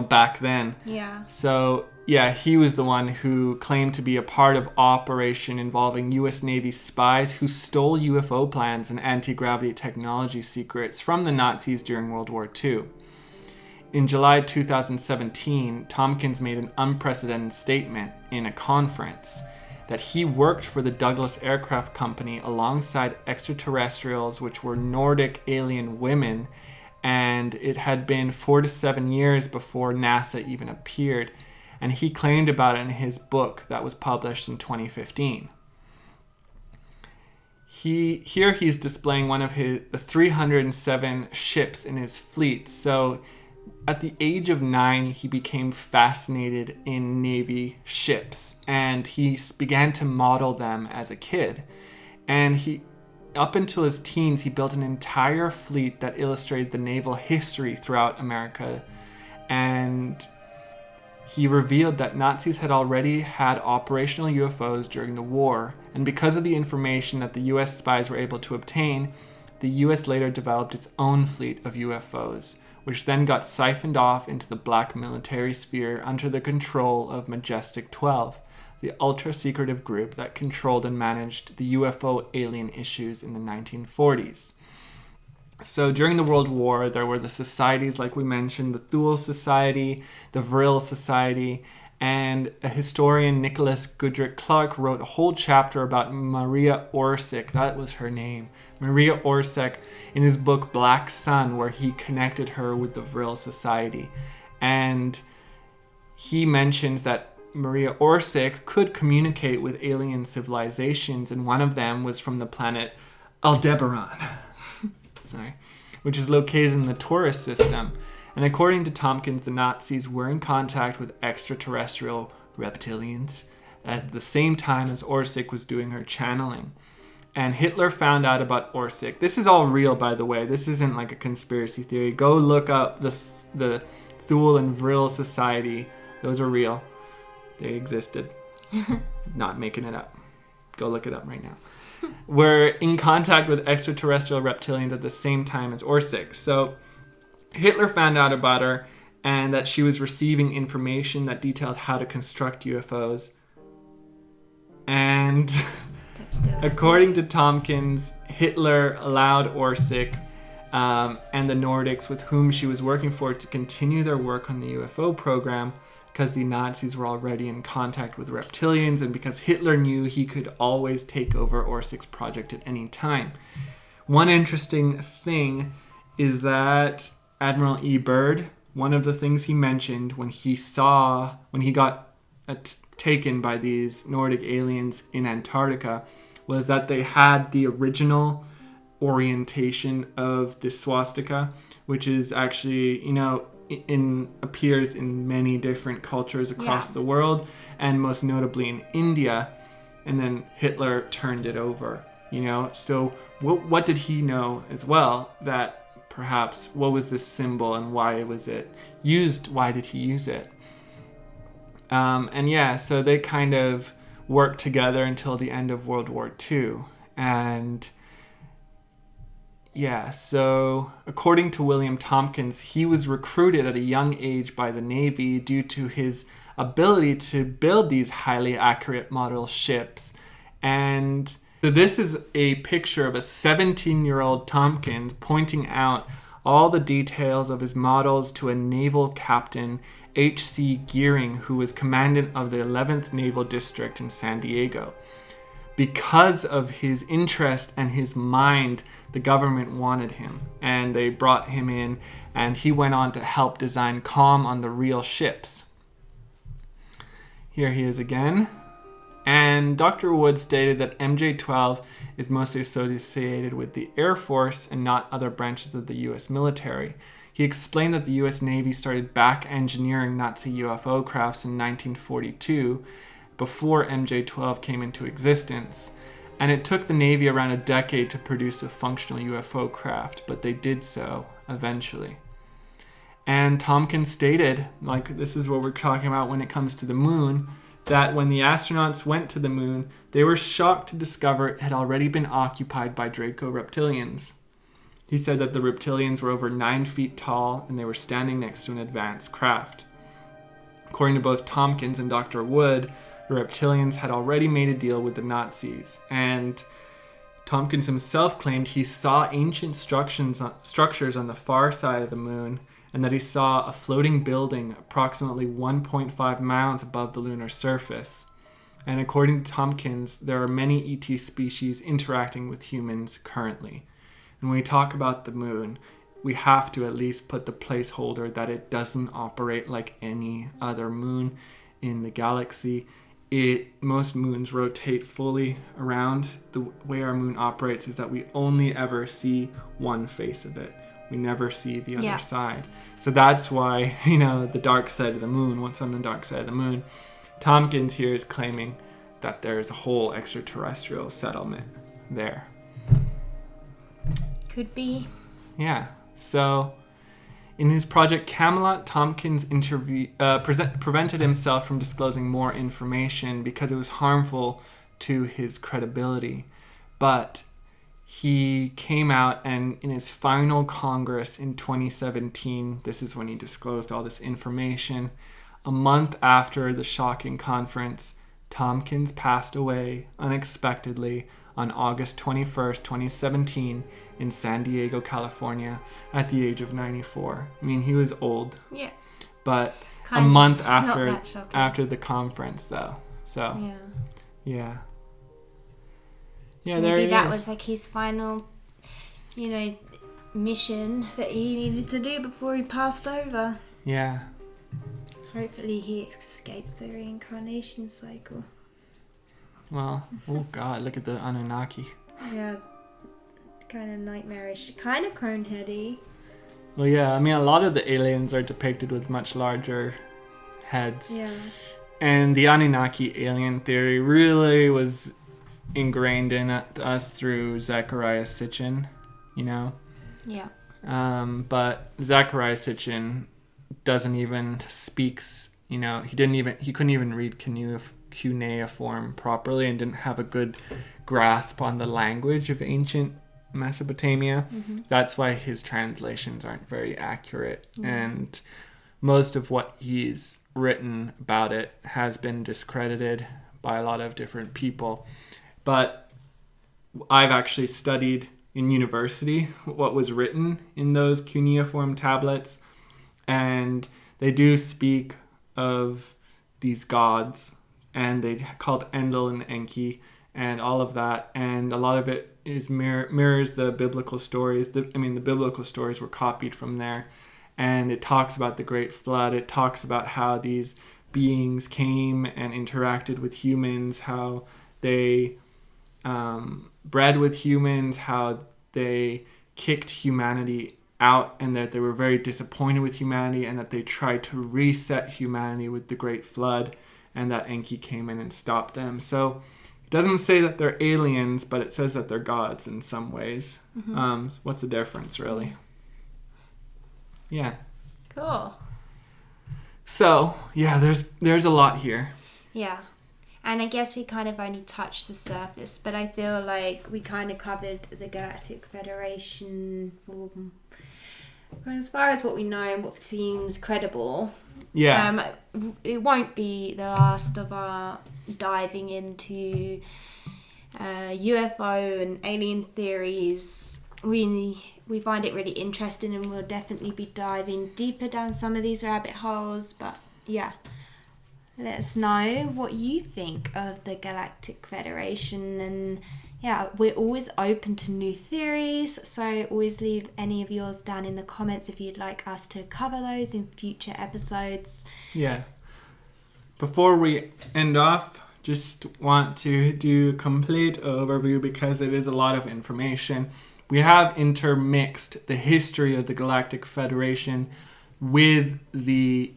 S7: back then.
S8: Yeah.
S7: So yeah, he was the one who claimed to be a part of operation involving U.S. Navy spies who stole UFO plans and anti-gravity technology secrets from the Nazis during World War II. In July 2017, Tompkins made an unprecedented statement in a conference that he worked for the Douglas Aircraft Company alongside extraterrestrials, which were Nordic alien women, and it had been 4 to 7 years before NASA even appeared, and he claimed about it in his book that was published in 2015. He's displaying one of the 307 ships in his fleet. So at the age of 9, he became fascinated in Navy ships, and he began to model them as a kid. And up until his teens, he built an entire fleet that illustrated the naval history throughout America. And he revealed that Nazis had already had operational UFOs during the war, and because of the information that the US spies were able to obtain, the US later developed its own fleet of UFOs, which then got siphoned off into the black military sphere under the control of Majestic 12, the ultra-secretive group that controlled and managed the UFO alien issues in the 1940s. So during the World War, there were the societies, like we mentioned, the Thule Society, the Vril Society, and a historian, Nicholas Goodrick Clark, wrote a whole chapter about Maria Orsic, that was her name, Maria Orsic, in his book Black Sun, where he connected her with the Vril Society. And he mentions that Maria Orsic could communicate with alien civilizations, and one of them was from the planet Aldebaran, which is located in the Taurus system. And according to Tompkins, the Nazis were in contact with extraterrestrial reptilians at the same time as Orsic was doing her channeling. And Hitler found out about Orsic. This is all real, by the way. This isn't like a conspiracy theory. Go look up the Thule and Vril Society. Those are real. They existed. Not making it up. Go look it up right now. Were in contact with extraterrestrial reptilians at the same time as Orsic. So Hitler found out about her and that she was receiving information that detailed how to construct UFOs. And according to Tompkins, Hitler allowed Orsic and the Nordics with whom she was working for to continue their work on the UFO program because the Nazis were already in contact with reptilians and because Hitler knew he could always take over Orsik's project at any time. One interesting thing is that Admiral E. Byrd, one of the things he mentioned when he got taken by these Nordic aliens in Antarctica was that they had the original orientation of the swastika, which is actually, appears in many different cultures across the world, and most notably in India. And then Hitler turned it over, So what did he know as well? That perhaps, what was this symbol and why was it used? Why did he use it? So they kind of worked together until the end of World War II. And so according to William Tompkins, he was recruited at a young age by the Navy due to his ability to build these highly accurate model ships. And so this is a picture of a 17-year-old Tompkins pointing out all the details of his models to a naval captain, H.C. Gearing, who was commandant of the 11th Naval District in San Diego. Because of his interest and his mind, the government wanted him, and they brought him in, and he went on to help design comm on the real ships. Here he is again. And Dr. Wood stated that MJ-12 is mostly associated with the Air Force and not other branches of the U.S. military. He explained that the U.S. Navy started back engineering Nazi UFO crafts in 1942, before MJ-12 came into existence, and it took the Navy around a decade to produce a functional UFO craft, but they did so eventually. And Tompkins stated, this is what we're talking about when it comes to the moon, that when the astronauts went to the moon, they were shocked to discover it had already been occupied by Draco reptilians. He said that the reptilians were over 9 feet tall and they were standing next to an advanced craft. According to both Tompkins and Dr. Wood, the reptilians had already made a deal with the Nazis, and Tompkins himself claimed he saw ancient structures on the far side of the moon, and that he saw a floating building approximately 1.5 miles above the lunar surface. And according to Tompkins, there are many ET species interacting with humans currently. And when we talk about the moon, we have to at least put the placeholder that it doesn't operate like any other moon in the galaxy. Most moons rotate fully around. The way our moon operates is that we only ever see one face of it. We never see the other side. So that's why, the dark side of the moon, what's on the dark side of the moon. Tompkins here is claiming that there's a whole extraterrestrial settlement there.
S8: Could be.
S7: Yeah. So in his project Camelot, Tompkins prevented himself from disclosing more information because it was harmful to his credibility. But he came out, and in his final Congress in 2017, this is when he disclosed all this information. A month after the shocking conference, Tompkins passed away unexpectedly on August 21st, 2017, in San Diego, California, at the age of 94. I mean, he was old. Yeah. But a month after the conference, though. So, yeah. Yeah, there he is.
S8: Maybe that was his final, mission that he needed to do before he passed over.
S7: Yeah.
S8: Hopefully he escaped the reincarnation cycle.
S7: Well, oh God, look at the Anunnaki.
S8: Yeah, kind of nightmarish, kind of cone-heady.
S7: Well, yeah, I mean, a lot of the aliens are depicted with much larger heads.
S8: Yeah.
S7: And the Anunnaki alien theory really was ingrained in us through Zecharia Sitchin,
S8: Yeah.
S7: But Zecharia Sitchin doesn't even speaks, he couldn't even read cuneiform properly and didn't have a good grasp on the language of ancient Mesopotamia. Mm-hmm. That's why his translations aren't very accurate. Mm-hmm. And most of what he's written about it has been discredited by a lot of different people. But I've actually studied in university what was written in those cuneiform tablets, and they do speak of these gods, and they called Enlil and Enki and all of that, and a lot of it is mirrors the biblical stories. The biblical stories were copied from there, and it talks about the Great Flood. It talks about how these beings came and interacted with humans, how they bred with humans, how they kicked humanity out, and that they were very disappointed with humanity, and that they tried to reset humanity with the Great Flood, and that Enki came in and stopped them. So it doesn't say that they're aliens, but it says that they're gods in some ways. What's the difference, really? Yeah.
S8: Cool.
S7: So, yeah, there's a lot here.
S8: Yeah. And I guess we kind of only touched the surface, but I feel like we kind of covered the Galactic Federation as far as what we know and what seems credible.
S7: Yeah.
S8: It won't be the last of our diving into UFO and alien theories. We find it really interesting, and we'll definitely be diving deeper down some of these rabbit holes. But yeah, let us know what you think of the Galactic Federation, and yeah, we're always open to new theories, so always leave any of yours down in the comments if you'd like us to cover those in future episodes.
S7: Yeah. Before we end off, just want to do a complete overview because it is a lot of information. We have intermixed the history of the Galactic Federation with the,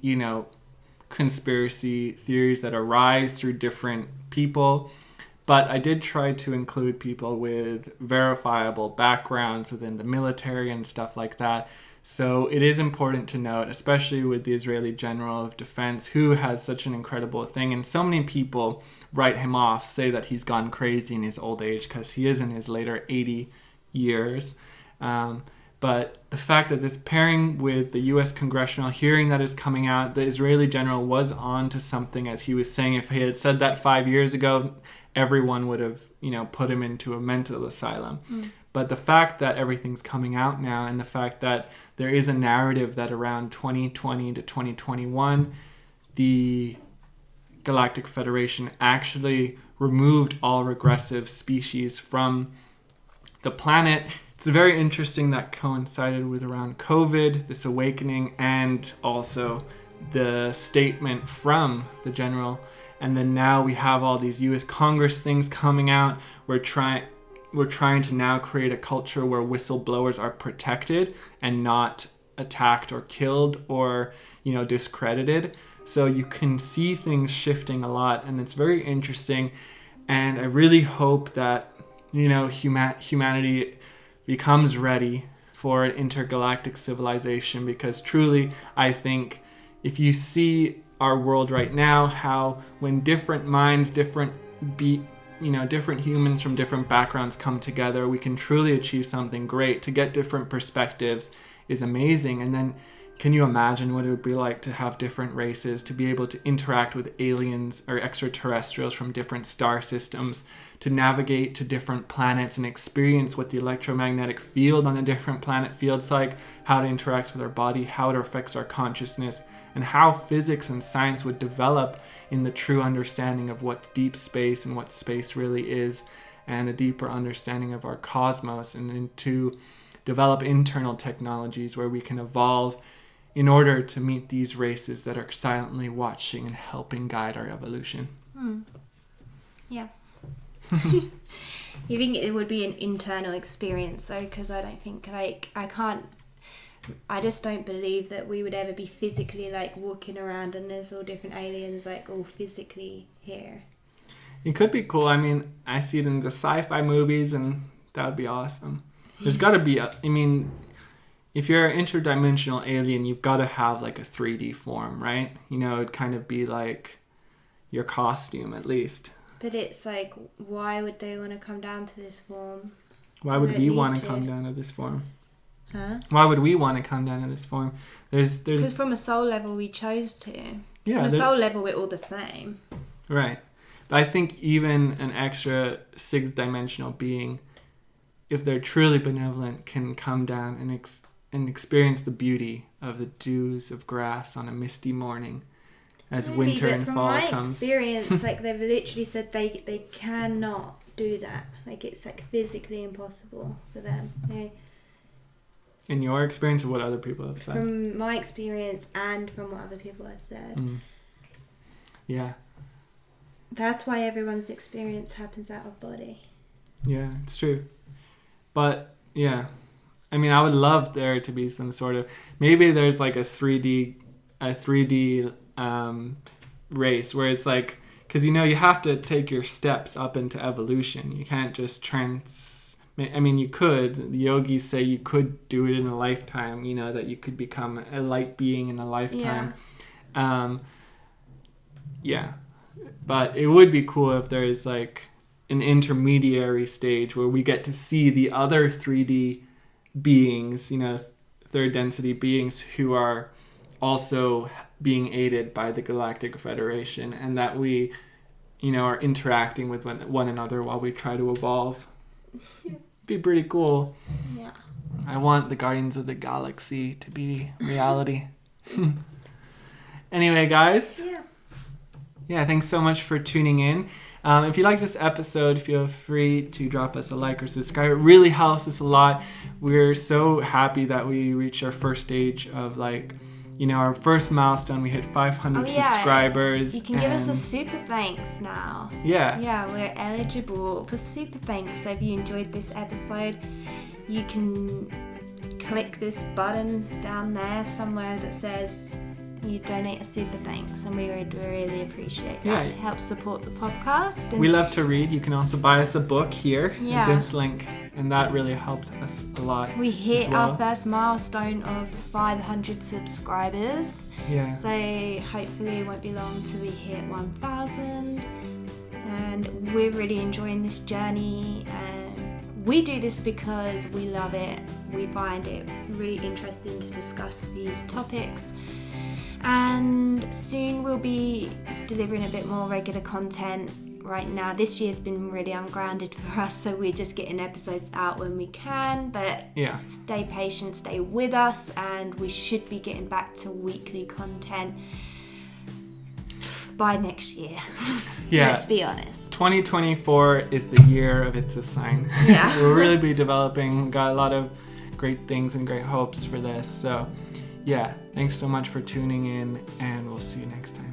S7: conspiracy theories that arise through different people. But I did try to include people with verifiable backgrounds within the military and stuff like that. So it is important to note, especially with the Israeli General of Defense, who has such an incredible thing. And so many people write him off, say that he's gone crazy in his old age because he is in his later 80 years. But the fact that this pairing with the U.S. congressional hearing that is coming out, the Israeli general was on to something, as he was saying. If he had said that 5 years ago, everyone would have, put him into a mental asylum. But the fact that everything's coming out now, and the fact that there is a narrative that around 2020 to 2021, the Galactic Federation actually removed all regressive species from the planet. It's very interesting that coincided with around COVID, this awakening, and also the statement from the general. And then now we have all these U.S. Congress things coming out. We're trying to now create a culture where whistleblowers are protected and not attacked or killed or, discredited. So you can see things shifting a lot, and it's very interesting. And I really hope that, humanity becomes ready for an intergalactic civilization, because truly, I think if you see our world right now, how when different minds, different humans from different backgrounds come together, we can truly achieve something great. To get different perspectives is amazing. And then can you imagine what it would be like to have different races, to be able to interact with aliens or extraterrestrials from different star systems, to navigate to different planets and experience what the electromagnetic field on a different planet feels like, how it interacts with our body, how it affects our consciousness, and how physics and science would develop in the true understanding of what deep space and what space really is, and a deeper understanding of our cosmos, and to develop internal technologies where we can evolve in order to meet these races that are silently watching and helping guide our evolution.
S8: Yeah. You think it would be an internal experience though? Because I don't think, I just don't believe that we would ever be physically walking around and there's all different aliens all physically here.
S7: It could be cool. I mean, I see it in the sci-fi movies, and that would be awesome. There's got to be if you're an interdimensional alien, you've got to have a 3D form, right? It'd kind of be like your costume at least.
S8: But it's why would they want to come down to this form?
S7: Why would we want to come down to this form?
S8: Huh?
S7: Why would we want to come down to this form? There's
S8: because from a soul level we chose to.
S7: Yeah.
S8: From a soul level we're all the same.
S7: Right. But I think even an extra 6-dimensional being, if they're truly benevolent, can come down and experience the beauty of the dews of grass on a misty morning, as
S8: Maybe,
S7: winter
S8: but
S7: and
S8: from
S7: fall
S8: my
S7: comes.
S8: experience, like they've literally said they cannot do that. Like it's like physically impossible for them. Yeah.
S7: In your experience, or what other people have said?
S8: From my experience and from what other people have said.
S7: Yeah.
S8: That's why everyone's experience happens out of body.
S7: Yeah, it's true. But yeah, I mean, I would love there to be some sort of, maybe there's like a 3D race where it's like, because you know you have to take your steps up into evolution. You can't just I mean, you could. The yogis say you could do it in a lifetime. You know, that you could become a light being in a lifetime. Yeah. But it would be cool if there's like an intermediary stage where we get to see the other 3D beings, you know, third density beings who are also being aided by the Galactic Federation, and that we, you know, are interacting with one another while we try to evolve. Be pretty cool.
S8: Yeah.
S7: I want the Guardians of the Galaxy to be reality. Anyway, guys. Yeah, thanks so much for tuning in. If you like this episode, feel free to drop us a like or subscribe. It really helps us a lot. We're so happy that we reached our first stage of like, you know, our first milestone. We hit 500 subscribers.
S8: You can give us a super thanks now.
S7: Yeah.
S8: Yeah, we're eligible for super thanks. So if you enjoyed this episode, you can click this button down there somewhere that says you donate a super thanks, and we would really appreciate that. It helps support the podcast. And
S7: we love to read. You can also buy us a book here
S8: Yeah.
S7: at this link, and that really helps us a lot.
S8: We hit
S7: as well.
S8: our first milestone of 500 subscribers.
S7: Yeah.
S8: So hopefully it won't be long till we hit 1,000. And we're really enjoying this journey. And we do this because we love it. We find it really interesting to discuss these topics. And soon we'll be delivering a bit more regular content. Right now, this year's been really ungrounded for us, so we're just getting episodes out when we can, but stay patient, stay with us, and we should be getting back to weekly content by next year.
S7: Yeah.
S8: Let's be honest.
S7: 2024 is the year of It's a Sign.
S8: Yeah.
S7: We'll really be developing. We've got a lot of great things and great hopes for this. So, yeah, thanks so much for tuning in, and we'll see you next time.